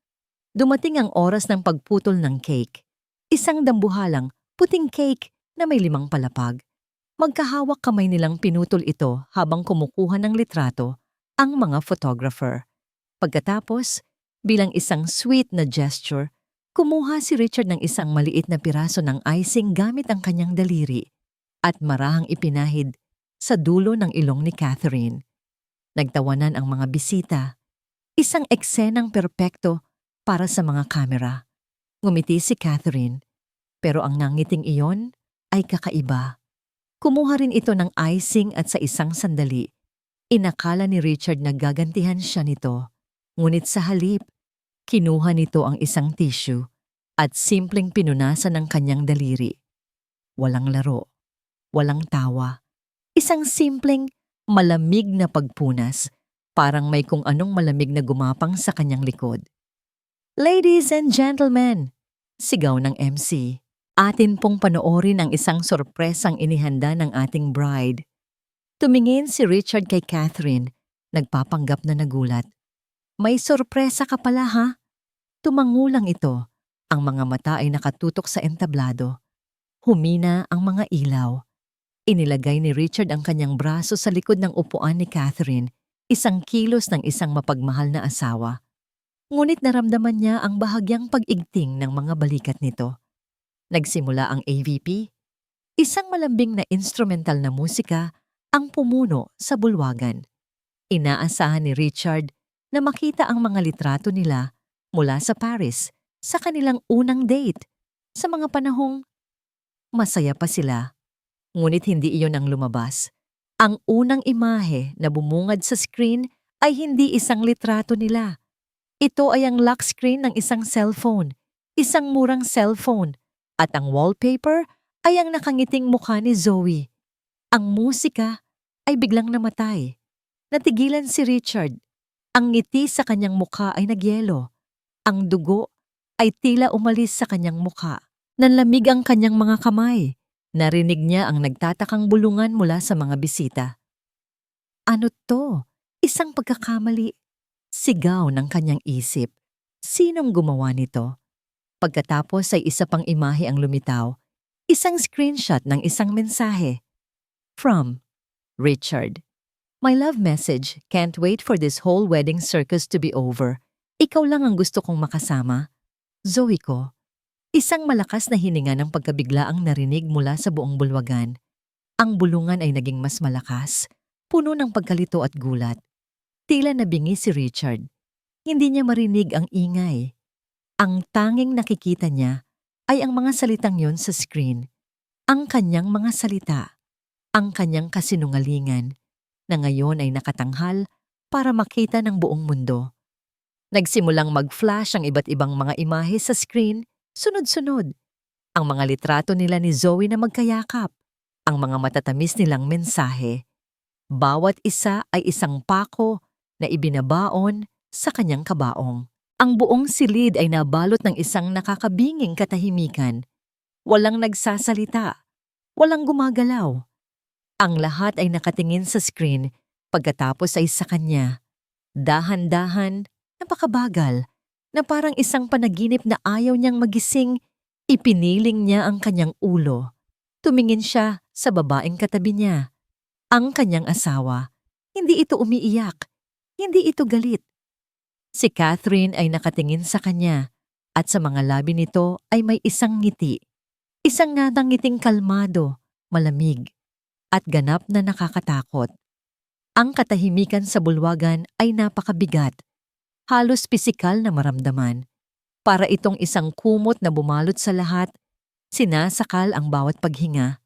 Dumating ang oras ng pagputol ng cake. Isang dambuhalang, puting cake na may 5 palapag. Magkahawak kamay nilang pinutol ito habang kumukuha ng litrato ang mga photographer. Pagkatapos, bilang isang sweet na gesture, kumuha si Richard ng isang maliit na piraso ng icing gamit ang kanyang daliri at marahang ipinahid sa dulo ng ilong ni Catherine. Nagtawanan ang mga bisita. Isang eksenang perpekto para sa mga kamera. Ngumiti si Catherine, pero ang nangiting iyon ay kakaiba. Kumuha rin ito ng icing at sa isang sandali, inakala ni Richard na gagantihan siya nito. Ngunit sa halip, kinuha nito ang isang tissue at simpleng pinunasan ng kanyang daliri. Walang laro, walang tawa. Isang simpleng, malamig na pagpunas, parang may kung anong malamig na gumapang sa kanyang likod. "Ladies and gentlemen," sigaw ng MC. "Atin pong panoorin ang isang sorpresang inihanda ng ating bride." Tumingin si Richard kay Catherine, nagpapanggap na nagulat. "May sorpresa ka pala ha?" Tumangulang ito. Ang mga mata ay nakatutok sa entablado. Humina ang mga ilaw. Inilagay ni Richard ang kanyang braso sa likod ng upuan ni Catherine, isang kilos ng isang mapagmahal na asawa. Ngunit naramdaman niya ang bahagyang pag-igting ng mga balikat nito. Nagsimula ang AVP, isang malambing na instrumental na musika ang pumuno sa bulwagan. Inaasahan ni Richard na makita ang mga litrato nila mula sa Paris sa kanilang unang date sa mga panahong masaya pa sila. Ngunit hindi iyon ang lumabas. Ang unang imahe na bumungad sa screen ay hindi isang litrato nila. Ito ay ang lock screen ng isang cellphone, isang murang cellphone, at ang wallpaper ay ang nakangiting mukha ni Zoe. Ang musika ay biglang namatay. Natigilan si Richard. Ang ngiti sa kanyang mukha ay nagyelo. Ang dugo ay tila umalis sa kanyang mukha. Nanlamig ang kanyang mga kamay. Narinig niya ang nagtatakang bulungan mula sa mga bisita. Ano to? Isang pagkakamali. Sigaw ng kanyang isip. Sinong gumawa nito? Pagkatapos ay isa pang imahe ang lumitaw. Isang screenshot ng isang mensahe. From Richard. My love message, can't wait for this whole wedding circus to be over. Ikaw lang ang gusto kong makasama. Zoe ko. Isang malakas na hininga ng pagkabigla ang narinig mula sa buong bulwagan. Ang bulungan ay naging mas malakas, puno ng pagkalito at gulat. Tila nabingi si Richard. Hindi niya marinig ang ingay. Ang tanging nakikita niya ay ang mga salitang yon sa screen. Ang kanyang mga salita. Ang kanyang kasinungalingan na ngayon ay nakatanghal para makita ng buong mundo. Nagsimulang mag-flash ang iba't ibang mga imahe sa screen, sunod-sunod. Ang mga litrato nila ni Zoe na magkayakap. Ang mga matatamis nilang mensahe. Bawat isa ay isang pako na ibinabaon sa kanyang kabaong. Ang buong silid ay nabalot ng isang nakakabinging katahimikan. Walang nagsasalita. Walang gumagalaw. Ang lahat ay nakatingin sa screen, pagkatapos ay sa kanya. Dahan-dahan, napakabagal, na parang isang panaginip na ayaw niyang magising, ipiniling niya ang kanyang ulo. Tumingin siya sa babaeng katabi niya. Ang kanyang asawa. Hindi ito umiiyak. Hindi ito galit. Si Catherine ay nakatingin sa kanya at sa mga labi nito ay may isang ngiti. Isang ngatang ngiting kalmado, malamig, at ganap na nakakatakot. Ang katahimikan sa bulwagan ay napakabigat. Halos pisikal na maramdaman. Para itong isang kumot na bumalot sa lahat, sinasakal ang bawat paghinga.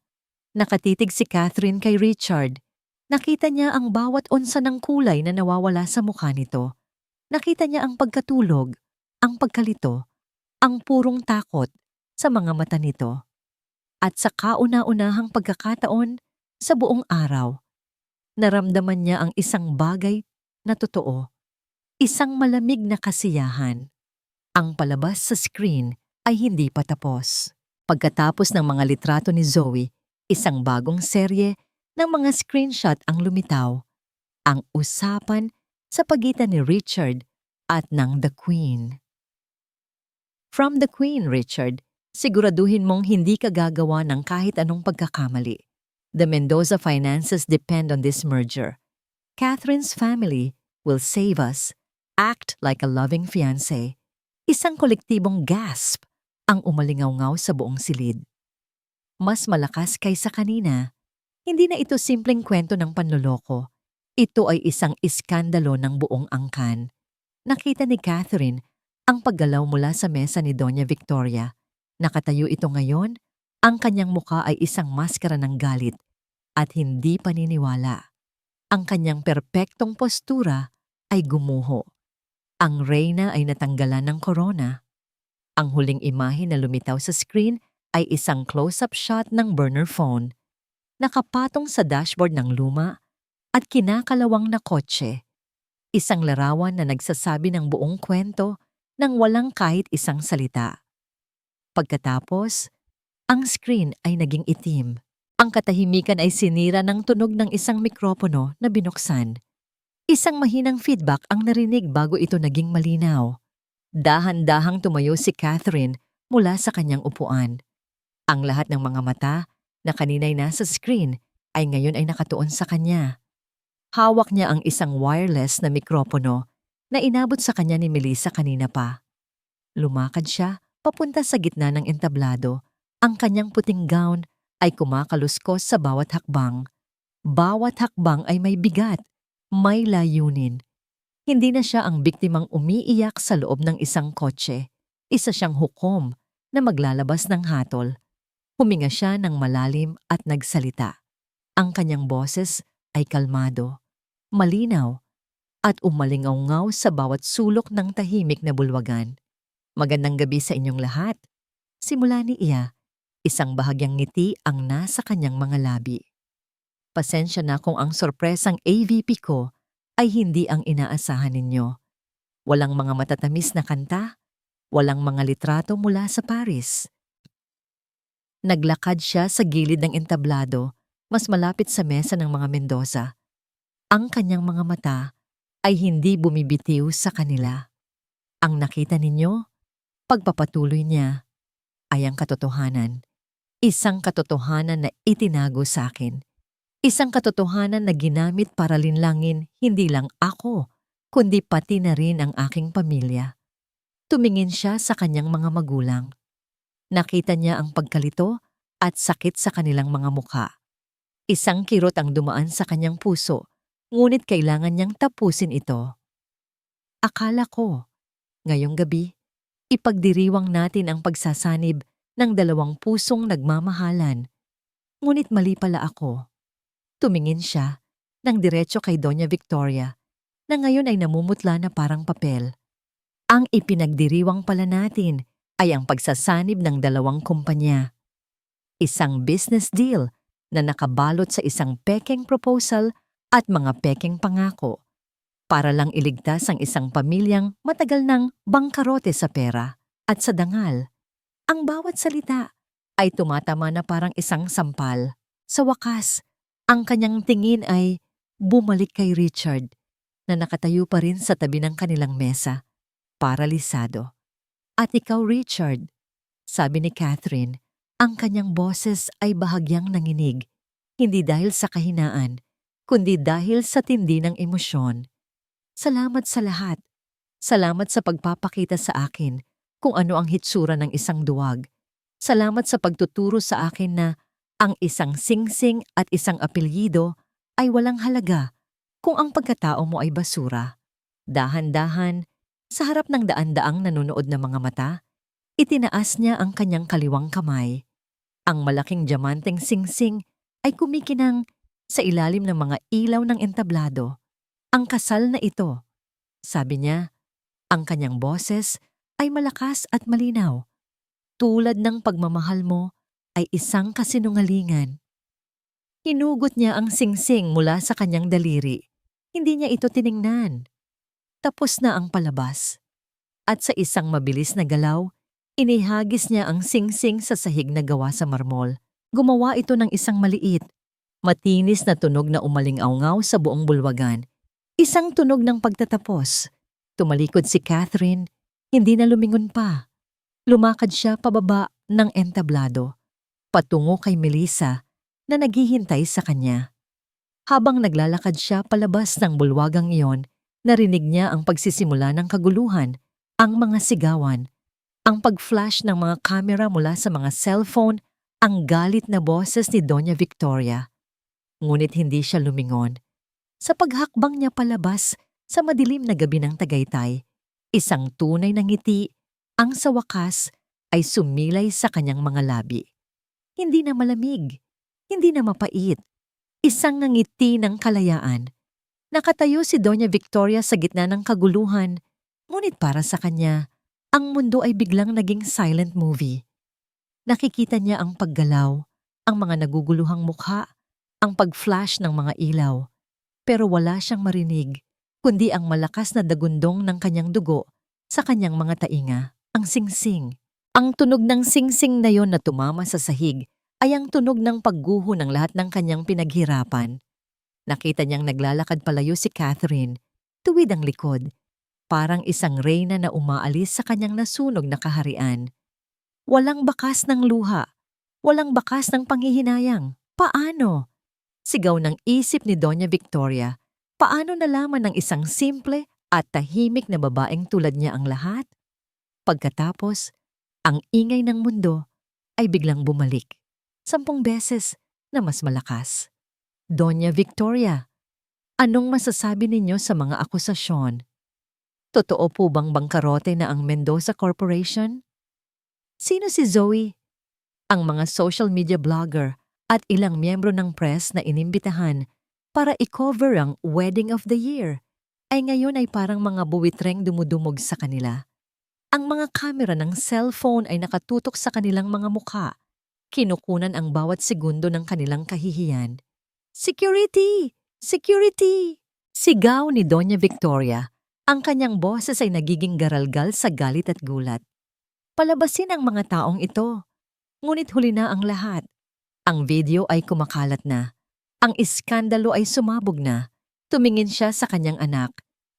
Nakatitig si Catherine kay Richard. Nakita niya ang bawat onsa ng kulay na nawawala sa mukha nito. Nakita niya ang pagkatulog, ang pagkalito, ang purong takot sa mga mata nito. At sa kauna-unahang pagkakataon sa buong araw, naramdaman niya ang isang bagay na totoo. Isang malamig na kasiyahan. Ang palabas sa screen ay hindi pa tapos. Pagkatapos ng mga litrato ni Zoe, isang bagong serye ng mga screenshot ang lumitaw. Ang usapan sa pagitan ni Richard at ng The Queen. From The Queen, Richard, siguraduhin mong hindi ka gagawa ng kahit anong pagkakamali. The Mendoza finances depend on this merger. Catherine's family will save us. Act like a loving fiancé. Isang kolektibong gasp ang umalingaw-ngaw sa buong silid. Mas malakas kaysa kanina. Hindi na ito simpleng kwento ng panloloko. Ito ay isang iskandalo ng buong angkan. Nakita ni Catherine ang paggalaw mula sa mesa ni Doña Victoria. Nakatayo ito ngayon, ang kanyang muka ay isang maskara ng galit at hindi paniniwala. Ang kanyang perpektong postura ay gumuho. Ang reyna ay natanggalan ng korona. Ang huling imahe na lumitaw sa screen ay isang close-up shot ng burner phone. Nakapatong sa dashboard ng luma at kinakalawang na kotse. Isang larawan na nagsasabi ng buong kwento nang walang kahit isang salita. Pagkatapos, ang screen ay naging itim. Ang katahimikan ay sinira ng tunog ng isang mikropono na binuksan. Isang mahinang feedback ang narinig bago ito naging malinaw. Dahan-dahang tumayo si Catherine mula sa kanyang upuan. Ang lahat ng mga mata na kanina'y nasa screen ay ngayon ay nakatuon sa kanya. Hawak niya ang isang wireless na mikropono na inabot sa kanya ni Melissa kanina pa. Lumakad siya papunta sa gitna ng entablado. Ang kanyang puting gown ay kumakaluskos sa bawat hakbang. Bawat hakbang ay may bigat, may layunin. Hindi na siya ang biktimang umiiyak sa loob ng isang kotse. Isa siyang hukom na maglalabas ng hatol. Huminga siya ng malalim at nagsalita. Ang kanyang boses ay kalmado, malinaw, at umalingaw-ngaw sa bawat sulok ng tahimik na bulwagan. Magandang gabi sa inyong lahat. Simula ni Iya, isang bahagyang ngiti ang nasa kanyang mga labi. Pasensya na kung ang sorpresang AVP ko ay hindi ang inaasahan ninyo. Walang mga matatamis na kanta, walang mga litrato mula sa Paris. Naglakad siya sa gilid ng entablado, mas malapit sa mesa ng mga Mendoza. Ang kanyang mga mata ay hindi bumibitiw sa kanila. Ang nakita ninyo, pagpapatuloy niya, ay ang katotohanan. Isang katotohanan na itinago sa akin. Isang katotohanan na ginamit para linlangin hindi lang ako, kundi pati na rin ang aking pamilya. Tumingin siya sa kanyang mga magulang. Nakita niya ang pagkalito at sakit sa kanilang mga mukha. Isang kirot ang dumaan sa kanyang puso, ngunit kailangan niyang tapusin ito. Akala ko, ngayong gabi, ipagdiriwang natin ang pagsasanib ng dalawang pusong nagmamahalan. Ngunit mali pala ako. Tumingin siya ng diretso kay Doña Victoria na ngayon ay namumutla na parang papel. Ang ipinagdiriwang pala natin ay ang pagsasanib ng dalawang kumpanya. Isang business deal na nakabalot sa isang pekeng proposal at mga pekeng pangako para lang iligtas ang isang pamilyang matagal ng bangkarote sa pera at sa dangal. Ang bawat salita ay tumatama na parang isang sampal. Sa wakas, ang kanyang tingin ay bumalik kay Richard na nakatayo pa rin sa tabi ng kanilang mesa, paralisado. At ikaw, Richard, sabi ni Catherine, ang kanyang boses ay bahagyang nanginig, hindi dahil sa kahinaan, kundi dahil sa tindi ng emosyon. Salamat sa lahat. Salamat sa pagpapakita sa akin kung ano ang hitsura ng isang duwag. Salamat sa pagtuturo sa akin na ang isang singsing at isang apelyido ay walang halaga kung ang pagkatao mo ay basura. Dahan-dahan, sa harap ng daan-daang nanonood na mga mata, itinaas niya ang kanyang kaliwang kamay. Ang malaking diamanteng singsing ay kumikinang sa ilalim ng mga ilaw ng entablado. Ang kasal na ito, sabi niya, ang kanyang boses ay malakas at malinaw. Tulad ng pagmamahal mo ay isang kasinungalingan. Hinugot niya ang singsing mula sa kanyang daliri. Hindi niya ito tiningnan. Tapos na ang palabas. At sa isang mabilis na galaw, inihagis niya ang singsing sa sahig na gawa sa marmol. Gumawa ito ng isang maliit, matinis na tunog na umalingaw-ngaw sa buong bulwagan. Isang tunog ng pagtatapos. Tumalikod si Catherine, hindi na lumingon pa. Lumakad siya pababa ng entablado, patungo kay Melissa na naghihintay sa kanya. Habang naglalakad siya palabas ng bulwagang iyon, narinig niya ang pagsisimula ng kaguluhan, ang mga sigawan, ang pag-flash ng mga kamera mula sa mga cellphone, ang galit na boses ni Doña Victoria. Ngunit hindi siya lumingon. Sa paghakbang niya palabas sa madilim na gabi ng Tagaytay, isang tunay na ngiti ang sa wakas ay sumilay sa kanyang mga labi. Hindi na malamig, hindi na mapait. Isang ngiti ng kalayaan. Nakatayo si Doña Victoria sa gitna ng kaguluhan, ngunit para sa kanya, ang mundo ay biglang naging silent movie. Nakikita niya ang paggalaw, ang mga naguguluhang mukha, ang pag-flash ng mga ilaw. Pero wala siyang marinig, kundi ang malakas na dagundong ng kanyang dugo sa kanyang mga tainga, ang singsing. Ang tunog ng singsing na yon na tumama sa sahig ay ang tunog ng pagguho ng lahat ng kanyang pinaghirapan. Nakita niyang naglalakad palayo si Catherine, tuwid ang likod. Parang isang reyna na umaalis sa kanyang nasunog na kaharian. Walang bakas ng luha, walang bakas ng panghihinayang. Paano? Sigaw ng isip ni Doña Victoria. Paano nalaman ng isang simple at tahimik na babaeng tulad niya ang lahat? Pagkatapos, ang ingay ng mundo ay biglang bumalik. 10 beses na mas malakas. Doña Victoria, anong masasabi ninyo sa mga akusasyon? Totoo po bang bangkarote na ang Mendoza Corporation? Sino si Zoe? Ang mga social media blogger at ilang miyembro ng press na inimbitahan para i-cover ang Wedding of the Year ay ngayon ay parang mga buwitreng dumudumog sa kanila. Ang mga kamera ng cellphone ay nakatutok sa kanilang mga mukha. Kinukunan ang bawat segundo ng kanilang kahihiyan. Security! Security! Sigaw ni Doña Victoria. Ang kanyang boses ay nagiging garalgal sa galit at gulat. Palabasin ang mga taong ito. Ngunit huli na ang lahat. Ang video ay kumakalat na. Ang iskandalo ay sumabog na. Tumingin siya sa kanyang anak.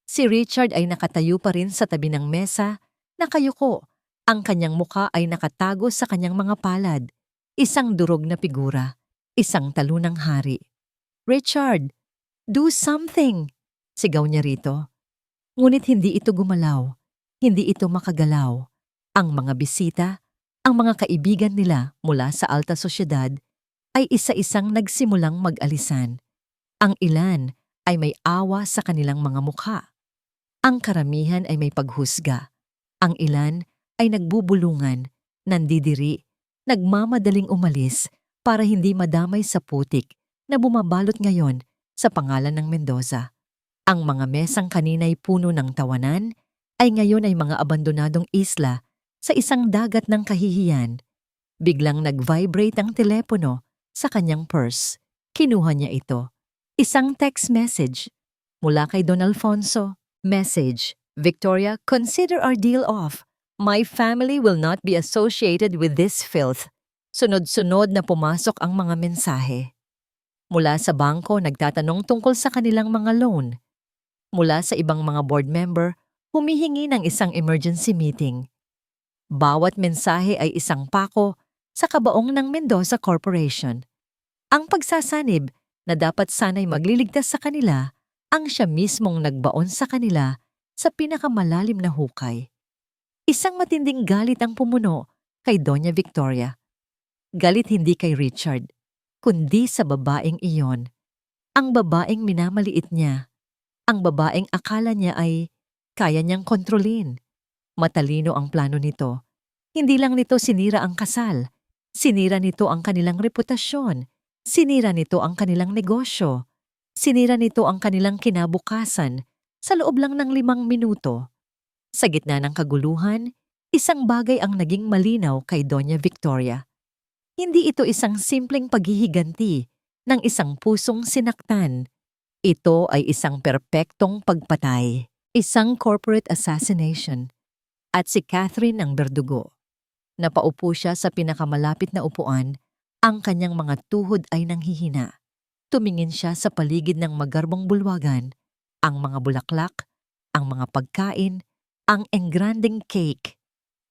Si Richard ay nakatayo pa rin sa tabi ng mesa, nakayuko. Ang kanyang muka ay nakatago sa kanyang mga palad. Isang durog na figura. Isang talunang hari. Richard, do something! Sigaw niya rito. Ngunit hindi ito gumalaw. Hindi ito makagalaw. Ang mga bisita, ang mga kaibigan nila mula sa alta sosyedad ay isa-isang nagsimulang mag-alisan. Ang ilan ay may awa sa kanilang mga mukha. Ang karamihan ay may paghusga. Ang ilan ay nagbubulungan, nandidiri, nagmamadaling umalis para hindi madamay sa putik na bumabalot ngayon sa pangalan ng Mendoza. Ang mga mesang kanina'y puno ng tawanan ay ngayon ay mga abandonadong isla sa isang dagat ng kahihiyan. Biglang nag-vibrate ang telepono sa kanyang purse. Kinuha niya ito. Isang text message mula kay Don Alfonso. Message, Victoria, consider our deal off. My family will not be associated with this filth. Sunod-sunod na pumasok ang mga mensahe. Mula sa bangko nagtatanong tungkol sa kanilang mga loan. Mula sa ibang mga board member, humihingi ng isang emergency meeting. Bawat mensahe ay isang pako sa kabaong ng Mendoza Corporation. Ang pagsasanib na dapat sana'y magliligtas sa kanila, ang siya mismong nagbaon sa kanila sa pinakamalalim na hukay. Isang matinding galit ang pumuno kay Doña Victoria. Galit hindi kay Richard, kundi sa babaeng iyon. Ang babaeng minamaliit niya. Ang babaeng akala niya ay kaya niyang kontrolin. Matalino ang plano nito. Hindi lang nito sinira ang kasal. Sinira nito ang kanilang reputasyon. Sinira nito ang kanilang negosyo. Sinira nito ang kanilang kinabukasan sa loob lang ng 5 minuto. Sa gitna ng kaguluhan, isang bagay ang naging malinaw kay Doña Victoria. Hindi ito isang simpleng paghihiganti ng isang pusong sinaktan. Ito ay isang perpektong pagpatay, isang corporate assassination. At si Catherine ang berdugo. Napaupo siya sa pinakamalapit na upuan, ang kanyang mga tuhod ay nanghihina. Tumingin siya sa paligid ng magarbong bulwagan, ang mga bulaklak, ang mga pagkain, ang engranding cake.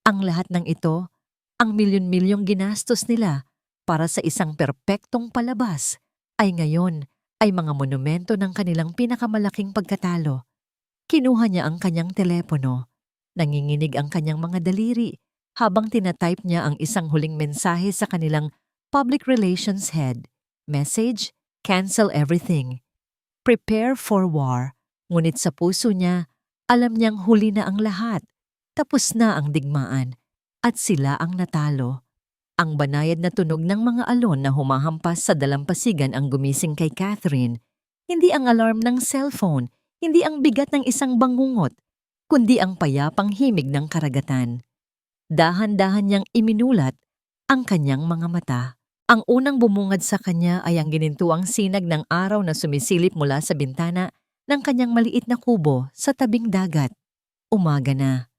Ang lahat ng ito, ang milyon-milyong ginastos nila para sa isang perpektong palabas, ay ngayon ay mga monumento ng kanilang pinakamalaking pagkatalo. Kinuha niya ang kanyang telepono. Nanginginig ang kanyang mga daliri habang tinatype niya ang isang huling mensahe sa kanilang public relations head. Message, cancel everything. Prepare for war. Ngunit sa puso niya, alam niyang huli na ang lahat. Tapos na ang digmaan. At sila ang natalo. Ang banayad na tunog ng mga alon na humahampas sa dalampasigan ang gumising kay Catherine. Hindi ang alarm ng cellphone, hindi ang bigat ng isang bangungot, kundi ang payapang himig ng karagatan. Dahan-dahan niyang iminulat ang kanyang mga mata. Ang unang bumungad sa kanya ay ang ginintuang sinag ng araw na sumisilip mula sa bintana ng kanyang maliit na kubo sa tabing dagat. Umaga na.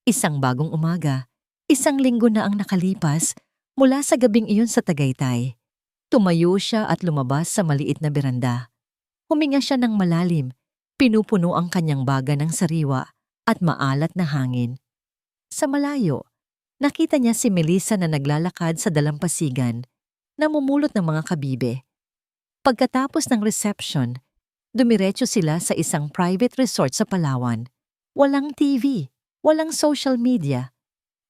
Isang bagong umaga. Isang linggo na ang nakalipas mula sa gabing iyon sa Tagaytay. Tumayo siya at lumabas sa maliit na beranda. Huminga siya ng malalim, pinupuno ang kanyang baga ng sariwa at maalat na hangin. Sa malayo, nakita niya si Melissa na naglalakad sa dalampasigan, namumulot ng mga kabibe. Pagkatapos ng reception, dumiretso sila sa isang private resort sa Palawan. Walang TV, walang social media.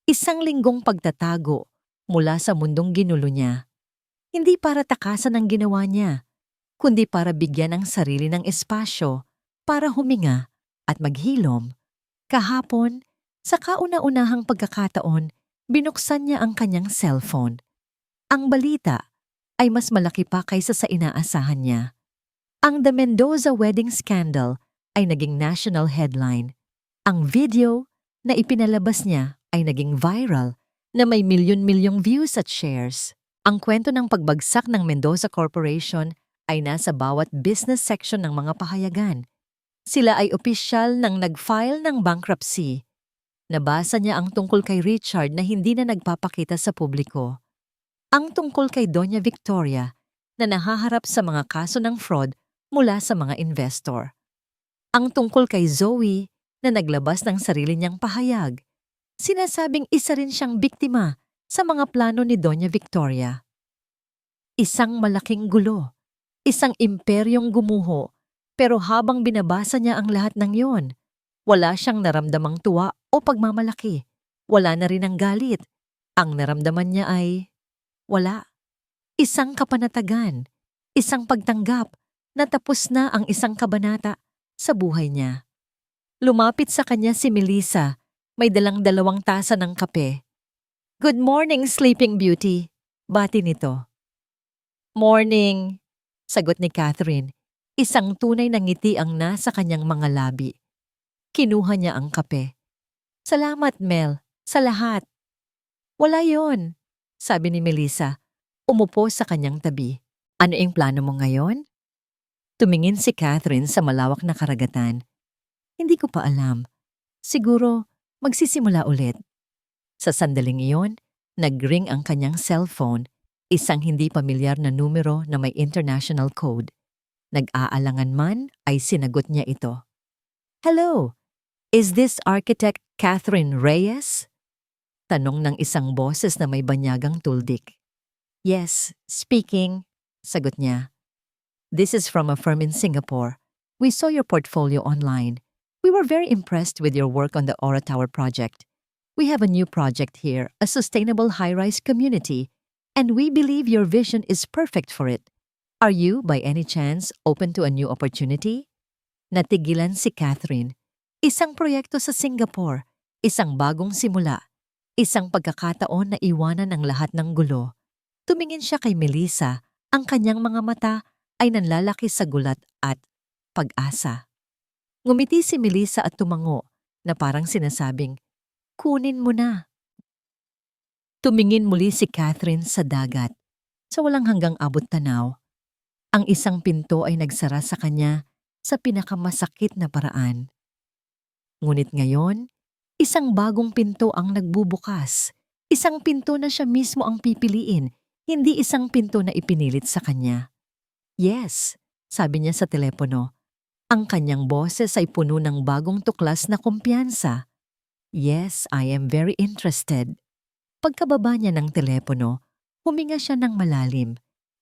Isang linggong pagtatago mula sa mundong ginulo niya. Hindi para takasan ang ginawa niya, kundi para bigyan ang sarili ng espasyo para huminga at maghilom. Kahapon, sa kauna-unahang pagkakataon, binuksan niya ang kanyang cellphone. Ang balita ay mas malaki pa kaysa sa inaasahan niya. Ang The Mendoza Wedding Scandal ay naging national headline. Ang video na ipinalabas niya ay naging viral na may milyon-milyong views at shares. Ang kwento ng pagbagsak ng Mendoza Corporation ay nasa bawat business section ng mga pahayagan. Sila ay opisyal nang nag-file ng bankruptcy. Nabasa niya ang tungkol kay Richard na hindi na nagpapakita sa publiko. Ang tungkol kay Doña Victoria na nahaharap sa mga kaso ng fraud mula sa mga investor. Ang tungkol kay Zoe na naglabas ng sarili niyang pahayag. Sinasabing isa rin siyang biktima sa mga plano ni Doña Victoria. Isang malaking gulo, isang imperyong gumuho, pero habang binabasa niya ang lahat ng yon, wala siyang naramdamang tuwa o pagmamalaki. Wala na rin ang galit. Ang naramdaman niya ay wala. Isang kapanatagan, isang pagtanggap na tapos na ang isang kabanata sa buhay niya. Lumapit sa kanya si Melissa, may dalang 2 tasa ng kape. "Good morning, Sleeping Beauty," bati nito. "Morning," sagot ni Catherine. Isang tunay na ngiti ang nasa kanyang mga labi. Kinuha niya ang kape. "Salamat, Mel, sa lahat." "Wala yon," sabi ni Melissa. Umupo sa kanyang tabi. "Ano ang plano mo ngayon?" Tumingin si Catherine sa malawak na karagatan. "Hindi ko pa alam. Siguro, magsisimula ulit." Sa sandaling iyon, nag-ring ang kanyang cellphone, isang hindi pamilyar na numero na may international code. Nag-aalangan man ay sinagot niya ito. "Hello, is this Architect Catherine Reyes?" Tanong ng isang boses na may banyagang tuldik. "Yes, speaking," sagot niya. "This is from a firm in Singapore. We saw your portfolio online. We were very impressed with your work on the Aura Tower project. We have a new project here, a sustainable high-rise community, and we believe your vision is perfect for it. Are you, by any chance, open to a new opportunity?" Natigilan si Catherine. Isang proyekto sa Singapore, isang bagong simula, isang pagkakataon na iwanan ang lahat ng gulo. Tumingin siya kay Melissa, ang kanyang mga mata ay nanlalaki sa gulat at pag-asa. Ngumiti si Melissa at tumango na parang sinasabing, "Kunin mo na." Tumingin muli si Catherine sa dagat. Sa walang hanggang abot tanaw, ang isang pinto ay nagsara sa kanya sa pinakamasakit na paraan. Ngunit ngayon, isang bagong pinto ang nagbubukas. Isang pinto na siya mismo ang pipiliin, hindi isang pinto na ipinilit sa kanya. "Yes," sabi niya sa telepono. Ang kanyang boses ay puno ng bagong tuklas na kumpiyansa. "Yes, I am very interested." Pagkababa niya ng telepono, huminga siya ng malalim.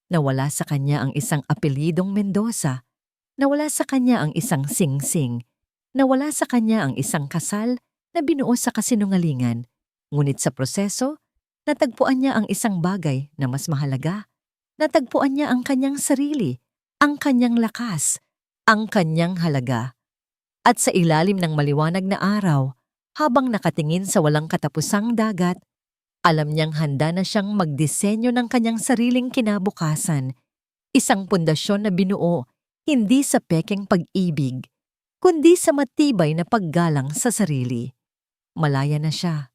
Nawala sa kanya ang isang apelidong Mendoza. Nawala sa kanya ang isang sing-sing. Nawala sa kanya ang isang kasal na binuo sa kasinungalingan. Ngunit sa proseso, natagpuan niya ang isang bagay na mas mahalaga. Natagpuan niya ang kanyang sarili, ang kanyang lakas, ang kanyang halaga. At sa ilalim ng maliwanag na araw, habang nakatingin sa walang katapusang dagat, alam niyang handa na siyang magdisenyo ng kanyang sariling kinabukasan. Isang pundasyon na binuo hindi sa pekeng pag-ibig, kundi sa matibay na paggalang sa sarili. Malaya na siya.